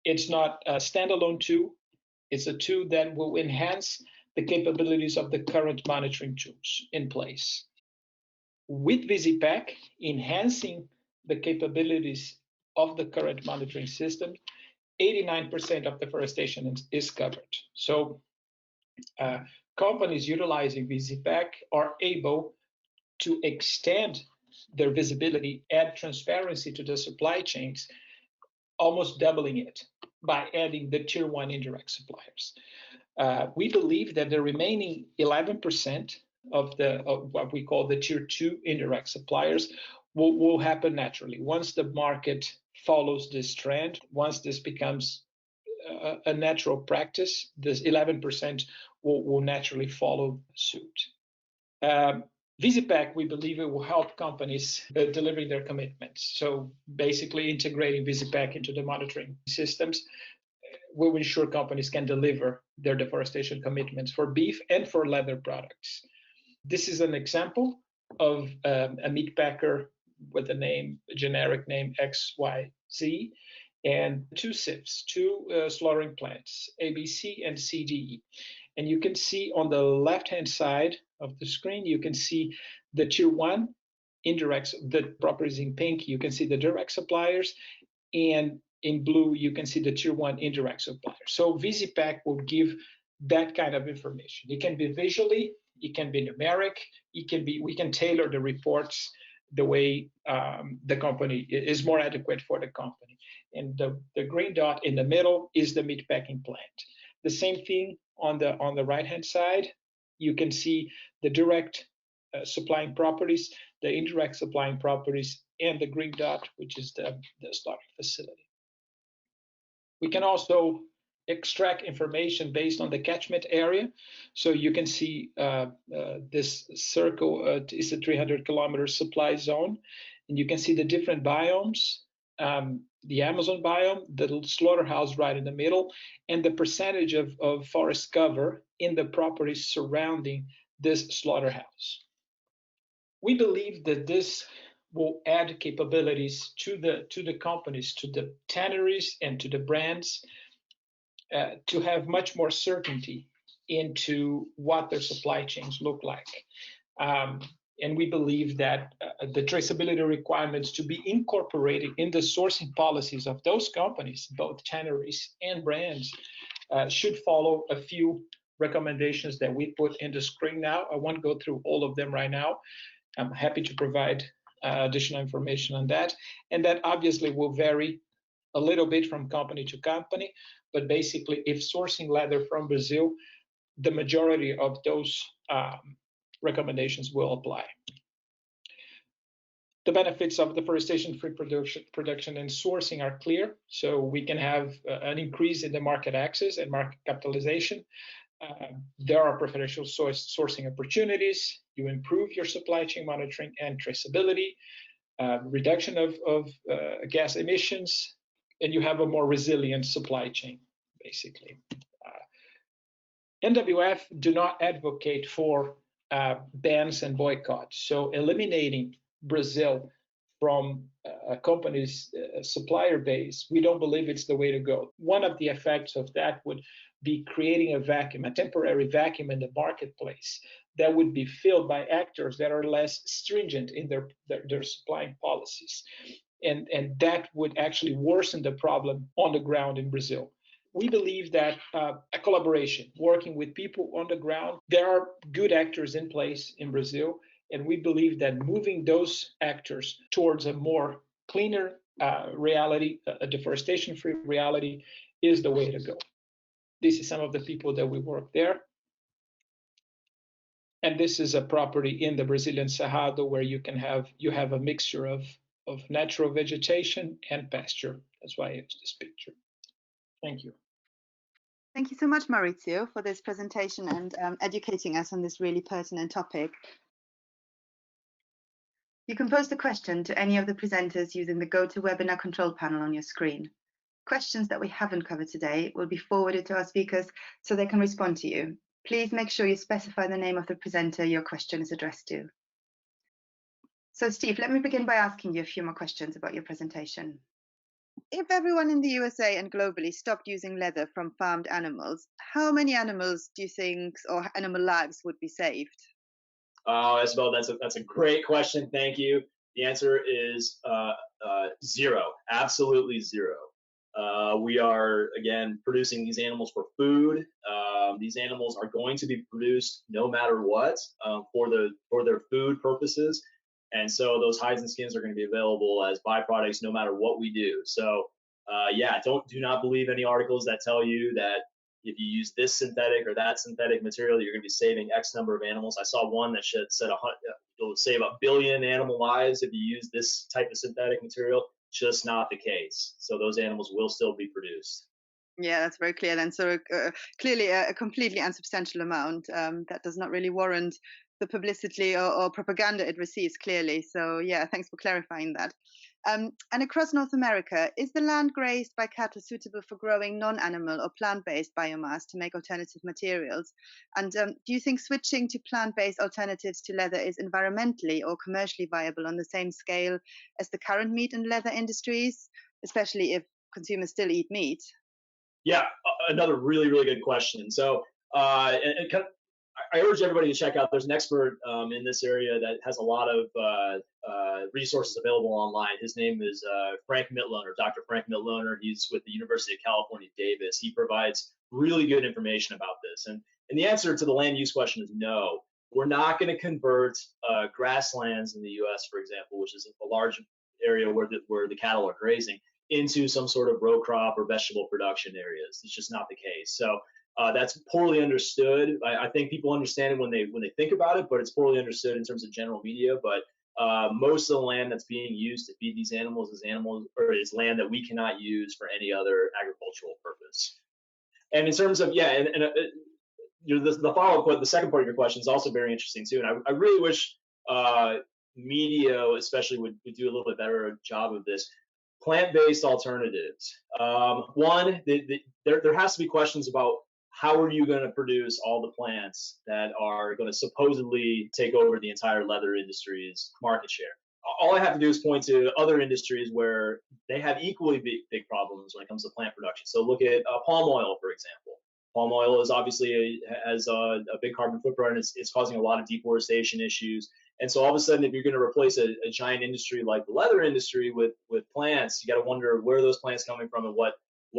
It's not a standalone tool. It's a tool that will enhance the capabilities of the current monitoring tools in place. With Visipec enhancing the capabilities of the current monitoring system, 89% of deforestation is covered. So companies utilizing Visipec are able to extend their visibility, add transparency to the supply chains, almost doubling it by adding the tier 1 indirect suppliers. We believe that the remaining 11% of what we call the tier 2 indirect suppliers will happen naturally. Once the market follows this trend, once this becomes a natural practice, this 11% will naturally follow suit. Visipec, we believe it will help companies delivering their commitments. So basically integrating Visipec into the monitoring systems will ensure companies can deliver their deforestation commitments for beef and for leather products. This is an example of a meat packer with a generic name XYZ, and 2 SIFs, 2 slaughtering plants, ABC and CDE. And you can see on the left-hand side of the screen, you can see the tier 1 indirects, the properties in pink, you can see the direct suppliers, and in blue, you can see the tier 1 indirect suppliers. So Visipec will give that kind of information. It can be visually, it can be numeric, we can tailor the reports the way the company is more adequate for the company. And the green dot in the middle is the meat packing plant. The same thing on the right-hand side, you can see the direct supplying properties, the indirect supplying properties, and the green dot, which is the slaughter facility. We can also extract information based on the catchment area. So you can see this circle is a 300-kilometer supply zone, and you can see the different biomes, the Amazon biome, the slaughterhouse right in the middle, and the percentage of forest cover in the properties surrounding this slaughterhouse. We believe that this will add capabilities to the companies, to the tanneries, and to the brands to have much more certainty into what their supply chains look like. And we believe that the traceability requirements to be incorporated in the sourcing policies of those companies, both tanneries and brands, should follow a few recommendations that we put in the screen now. I won't go through all of them right now. I'm happy to provide additional information on that. And that obviously will vary a little bit from company to company, but basically if sourcing leather from Brazil, the majority of those recommendations will apply. The benefits of deforestation-free production and sourcing are clear. So we can have an increase in the market access and market capitalization. There are preferential sourcing opportunities. You improve your supply chain monitoring and traceability, reduction of gas emissions, and you have a more resilient supply chain, basically. NWF do not advocate for bans and boycotts. So eliminating Brazil from a company's supplier base, we don't believe it's the way to go. One of the effects of that would be creating a vacuum, a temporary vacuum in the marketplace that would be filled by actors that are less stringent in their supplying policies. And that would actually worsen the problem on the ground in Brazil. We believe that a collaboration, working with people on the ground, there are good actors in place in Brazil, and we believe that moving those actors towards a more cleaner reality, a deforestation-free reality, is the way to go. This is some of the people that we work there. And this is a property in the Brazilian Cerrado where you have a mixture of natural vegetation and pasture. That's why I used this picture. Thank you. Thank you so much, Maurizio, for this presentation and educating us on this really pertinent topic. You can post a question to any of the presenters using the GoToWebinar control panel on your screen. Questions that we haven't covered today will be forwarded to our speakers so they can respond to you. Please make sure you specify the name of the presenter your question is addressed to. So Steve, let me begin by asking you a few more questions about your presentation. If everyone in the USA and globally stopped using leather from farmed animals, how many animals do you think, or animal lives, would be saved? Oh, Isabel, that's a great question. Thank you. The answer is zero. Absolutely zero. We are, again, producing these animals for food. These animals are going to be produced no matter what for their food purposes. And so those hides and skins are going to be available as byproducts no matter what we do. So yeah, do not believe any articles that tell you that if you use this synthetic or that synthetic material, you're going to be saving X number of animals. I saw one that said it'll save 1 billion animal lives if you use this type of synthetic material. Just not the case. So those animals will still be produced. Yeah, that's very clear then. So clearly a completely unsubstantial amount that does not really warrant the publicity or propaganda it receives, clearly. So yeah, thanks for clarifying that. And across North America, is the land grazed by cattle suitable for growing non-animal or plant-based biomass to make alternative materials? And do you think switching to plant-based alternatives to leather is environmentally or commercially viable on the same scale as the current meat and leather industries, especially if consumers still eat meat? Yeah, another really, really good question. So I urge everybody to check out. There's an expert in this area that has a lot of resources available online. His name is Frank Mitloehner, Dr. Frank Mitloehner. He's with the University of California, Davis. He provides really good information about this. And the answer to the land use question is no. We're not going to convert grasslands in the U.S., for example, which is a large area where the cattle are grazing, into some sort of row crop or vegetable production areas. It's just not the case. So that's poorly understood. I think people understand it when they think about it, but it's poorly understood in terms of general media. But most of the land that's being used to feed these animals is land that we cannot use for any other agricultural purpose. And in terms of the follow-up, the second part of your question is also very interesting too. And I really wish media, especially, would do a little bit better job of this. Plant-based alternatives. One, there has to be questions about how are you going to produce all the plants that are going to supposedly take over the entire leather industry's market share. All I have to do is point to other industries where they have equally big problems when it comes to plant production. So look at palm oil, for example. Palm oil is obviously has a big carbon footprint. It's causing a lot of deforestation issues. And so all of a sudden, if you're going to replace a giant industry like the leather industry with plants, you got to wonder where are those plants coming from and what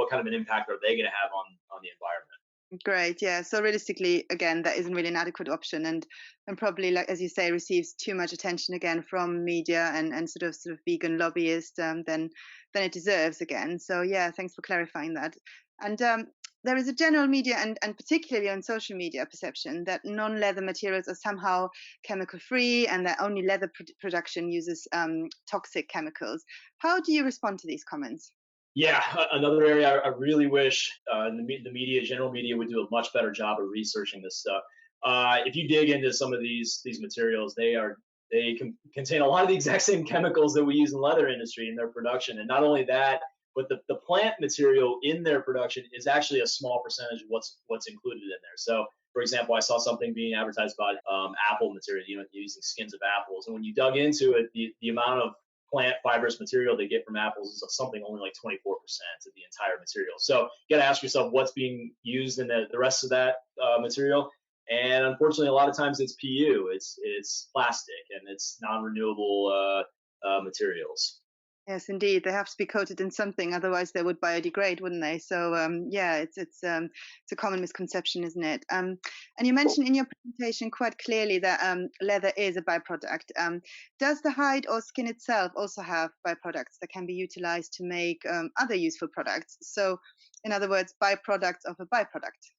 kind of an impact are they going to have on the environment. Great, yeah. So realistically, again, that isn't really an adequate option, and probably, like as you say, receives too much attention again from media and sort of vegan lobbyists than it deserves again. So yeah, thanks for clarifying that. And there is a general media and particularly on social media perception that non-leather materials are somehow chemical free and that only leather production uses toxic chemicals. How do you respond to these comments? Yeah, another area I really wish the general media would do a much better job of researching this stuff. If you dig into some of these materials, they contain a lot of the exact same chemicals that we use in the leather industry in their production. And not only that, but the plant material in their production is actually a small percentage of what's included in there. So, for example, I saw something being advertised about apple material, using skins of apples. And when you dug into it, the amount of plant fibrous material they get from apples is something only like 24% of the entire material. So you got to ask yourself what's being used in the rest of that material. And unfortunately, a lot of times it's PU, it's plastic, and it's non-renewable materials. Yes, indeed. They have to be coated in something, otherwise they would biodegrade, wouldn't they? So yeah, it's a common misconception, isn't it? And you mentioned in your presentation quite clearly that leather is a byproduct. Does the hide or skin itself also have byproducts that can be utilized to make other useful products? So, in other words, byproducts of a byproduct.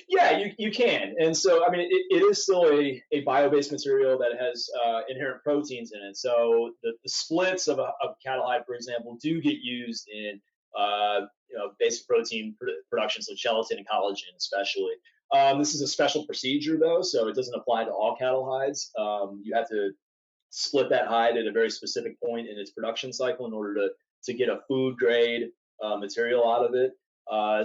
Yeah, you can. And so, I mean, it is still a bio-based material that has inherent proteins in it. So the splits of cattle hide, for example, do get used in basic protein production, so gelatin and collagen especially. This is a special procedure, though, so it doesn't apply to all cattle hides. You have to split that hide at a very specific point in its production cycle in order to get a food grade material out of it.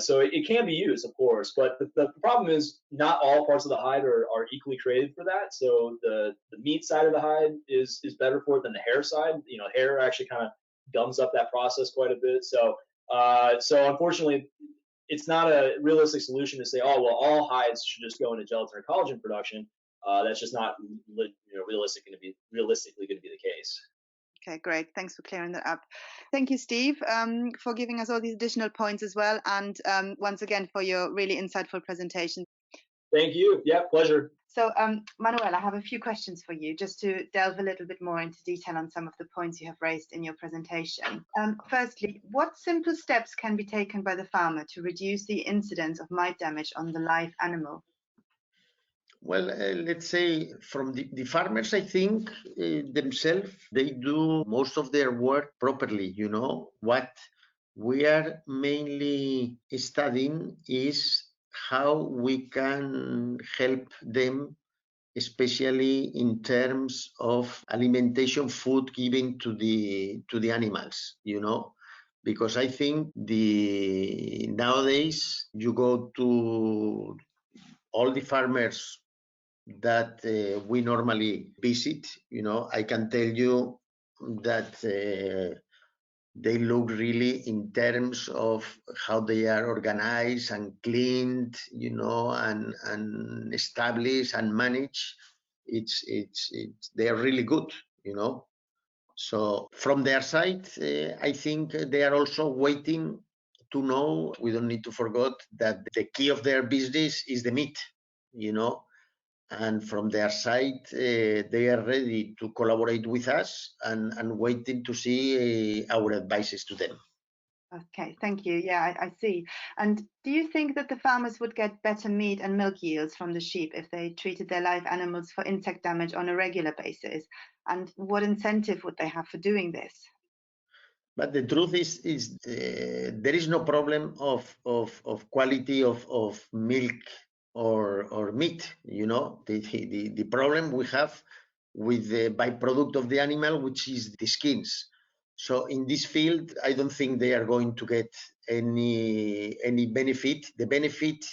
So it can be used, of course, but the problem is not all parts of the hide are equally created for that. So the meat side of the hide is better for it than the hair side. Hair actually kind of gums up that process quite a bit. So unfortunately, it's not a realistic solution to say, oh, well, all hides should just go into gelatin or collagen production. That's just not realistically going to be the case. Okay, great. Thanks for clearing that up. Thank you, Steve, for giving us all these additional points as well. And once again, for your really insightful presentation. Thank you. Yeah, pleasure. So, Manuel, I have a few questions for you, just to delve a little bit more into detail on some of the points you have raised in your presentation. Firstly, what simple steps can be taken by the farmer to reduce the incidence of mite damage on the live animal? Well, let's say from the farmers, I think themselves, they do most of their work properly. What we are mainly studying is how we can help them, especially in terms of alimentation, food given to the animals, because I think nowadays you go to all the farmers that we normally visit, I can tell you that they look really, in terms of how they are organized and cleaned, and established and managed. They are really good, So from their side, I think they are also waiting to know. We don't need to forget that the key of their business is the meat, And from their side, they are ready to collaborate with us and waiting to see our advices to them. Okay, thank you. Yeah, I see. And do you think that the farmers would get better meat and milk yields from the sheep if they treated their live animals for insect damage on a regular basis? And what incentive would they have for doing this? But the truth is there is no problem of quality of milk or meat. The problem we have with the byproduct of the animal, which is the skins. So in this field, I don't think they are going to get any benefit. The benefit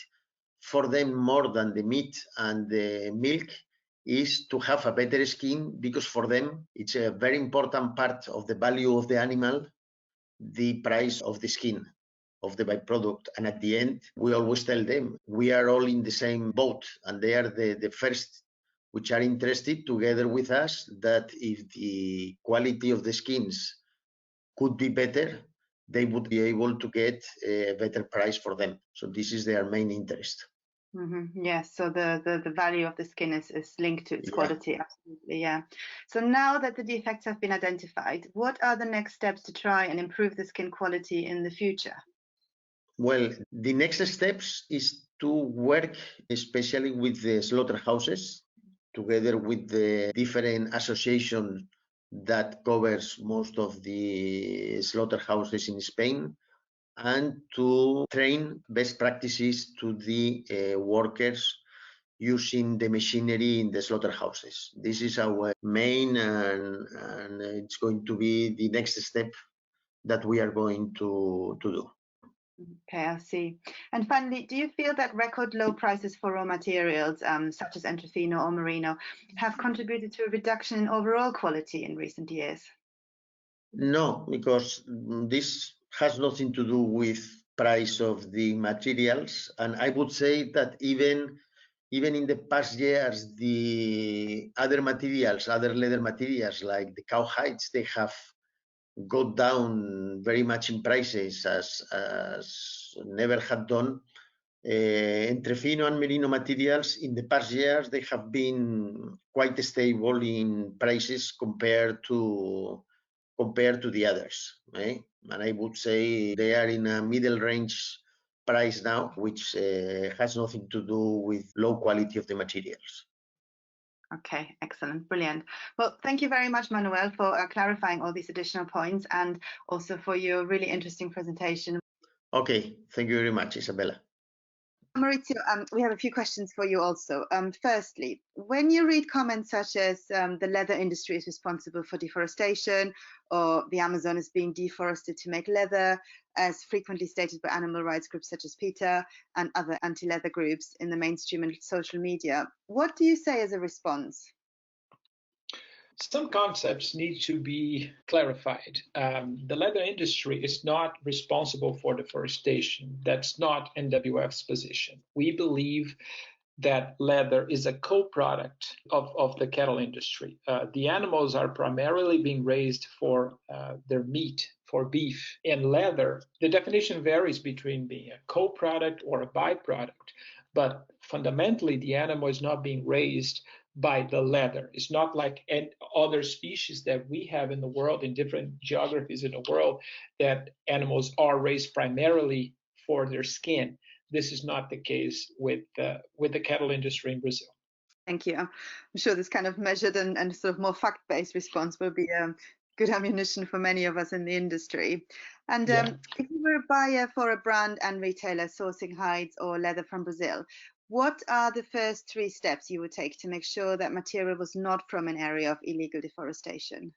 for them, more than the meat and the milk, is to have a better skin, because for them it's a very important part of the value of the animal, the price of the skin, of the byproduct. And at the end, we always tell them we are all in the same boat, and they are the first which are interested together with us that if the quality of the skins could be better, they would be able to get a better price for them. So this is their main interest. Mm-hmm. Yes, so the value of the skin is linked to its quality. Absolutely, yeah. So now that the defects have been identified, what are the next steps to try and improve the skin quality in the future? Well, the next steps is to work especially with the slaughterhouses, together with the different associations that covers most of the slaughterhouses in Spain, and to train best practices to the workers using the machinery in the slaughterhouses. This is our main, and it's going to be the next step that we are going to do. Okay, I see. And finally, do you feel that record low prices for raw materials, such as Entrecino or Merino, have contributed to a reduction in overall quality in recent years? No, because this has nothing to do with price of the materials. And I would say that even in the past years, the other leather materials like the cow hides, they have got down very much in prices as never had done. Entrecino and Merino materials in the past years, they have been quite stable in prices compared to the others, right? And I would say they are in a middle range price now, which has nothing to do with low quality of the materials. Okay, excellent, brilliant. Well, thank you very much, Manuel, for clarifying all these additional points, and also for your really interesting presentation. Okay, thank you very much, Isabella. Maurizio, we have a few questions for you also. Firstly, when you read comments such as the leather industry is responsible for deforestation, or the Amazon is being deforested to make leather, as frequently stated by animal rights groups such as PETA and other anti-leather groups in the mainstream and social media, what do you say as a response? Some concepts need to be clarified. The leather industry is not responsible for deforestation. That's not NWF's position. We believe that leather is a co-product of the cattle industry. The animals are primarily being raised for their meat, for beef. And leather, the definition varies between being a co-product or a byproduct, but fundamentally the animal is not being raised by the leather. It's not like other species that we have in the world, in different geographies in the world, that animals are raised primarily for their skin. This is not the case with the cattle industry in Brazil. Thank you. I'm sure this kind of measured and sort of more fact-based response will be good ammunition for many of us in the industry. And if you were a buyer for a brand and retailer sourcing hides or leather from Brazil, what are the first 3 steps you would take to make sure that material was not from an area of illegal deforestation?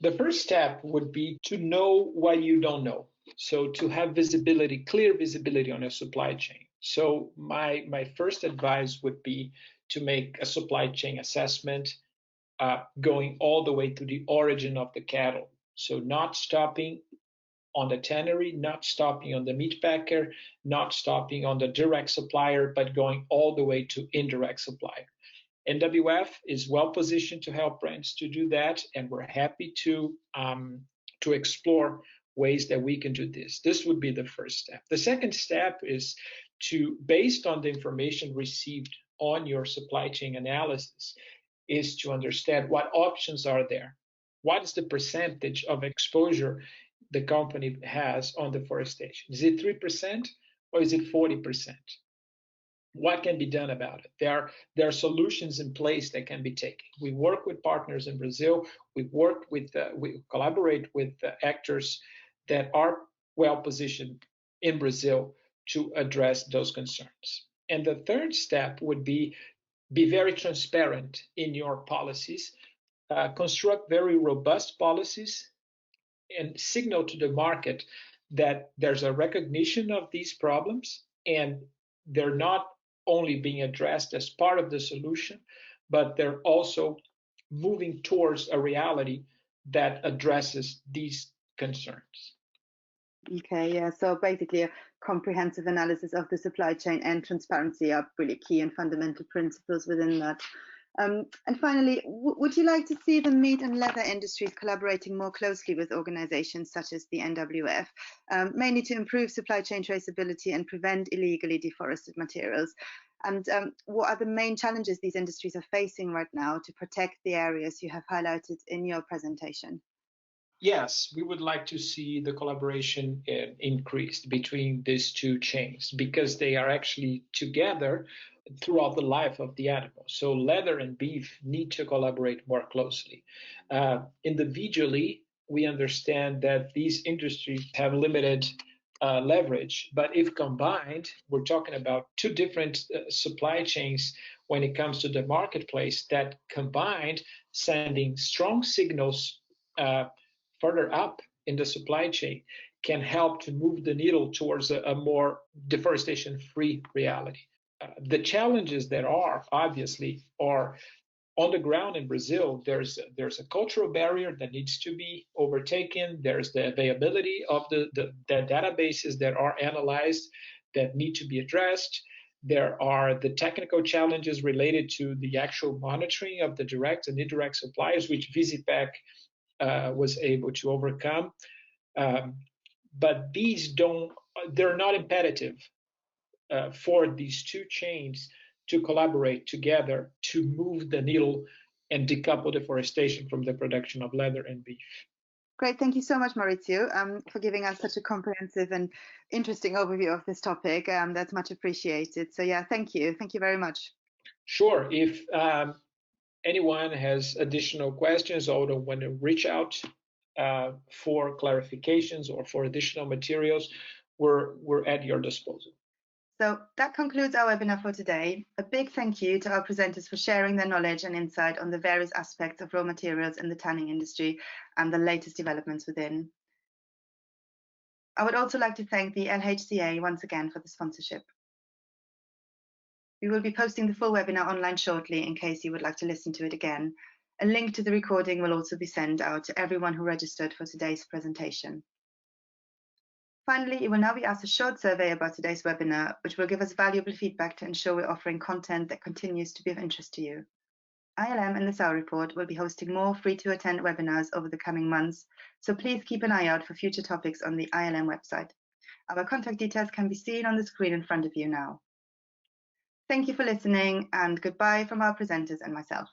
The first step would be to know what you don't know. So to have visibility, clear visibility on your supply chain. So my first advice would be to make a supply chain assessment going all the way to the origin of the cattle. So not stopping on the tannery, not stopping on the meat packer, not stopping on the direct supplier, but going all the way to indirect supplier. NWF is well positioned to help brands to do that, and we're happy to explore ways that we can do this. This would be the first step. The second step is to, based on the information received on your supply chain analysis, is to understand what options are there. What is the percentage of exposure the company has on deforestation? Is it 3% or is it 40%? What can be done about it? There are solutions in place that can be taken. We work with partners in Brazil. We collaborate with actors that are well positioned in Brazil to address those concerns. And the third step would be very transparent in your policies, construct very robust policies, and signal to the market that there's a recognition of these problems and they're not only being addressed as part of the solution, but they're also moving towards a reality that addresses these concerns. Okay, yeah, so basically a comprehensive analysis of the supply chain and transparency are really key and fundamental principles within that. And finally, would you like to see the meat and leather industries collaborating more closely with organizations such as the NWF, mainly to improve supply chain traceability and prevent illegally deforested materials? And what are the main challenges these industries are facing right now to protect the areas you have highlighted in your presentation? Yes, we would like to see the collaboration increased between these two chains because they are actually together throughout the life of the animal. So leather and beef need to collaborate more closely. Individually, we understand that these industries have limited leverage, but if combined, we're talking about 2 different supply chains when it comes to the marketplace that combined sending strong signals further up in the supply chain can help to move the needle towards a more deforestation-free reality. The challenges that are obviously are on the ground in Brazil. There's a cultural barrier that needs to be overtaken. There's the availability of the databases that are analyzed that need to be addressed. There are the technical challenges related to the actual monitoring of the direct and indirect suppliers, which VisiPack was able to overcome. But they're not imperative for these 2 chains to collaborate together to move the needle and decouple deforestation from the production of leather and beef. Great, thank you so much, Maurizio, for giving us such a comprehensive and interesting overview of this topic. That's much appreciated. So yeah, thank you very much. Sure, if anyone has additional questions or want to reach out for clarifications or for additional materials, we're at your disposal. So that concludes our webinar for today. A big thank you to our presenters for sharing their knowledge and insight on the various aspects of raw materials in the tanning industry and the latest developments within. I would also like to thank the LHCA once again for the sponsorship. We will be posting the full webinar online shortly in case you would like to listen to it again. A link to the recording will also be sent out to everyone who registered for today's presentation. Finally, you will now be asked a short survey about today's webinar, which will give us valuable feedback to ensure we're offering content that continues to be of interest to you. ILM and the theSauerReport will be hosting more free-to-attend webinars over the coming months, so please keep an eye out for future topics on the ILM website. Our contact details can be seen on the screen in front of you now. Thank you for listening, and goodbye from our presenters and myself.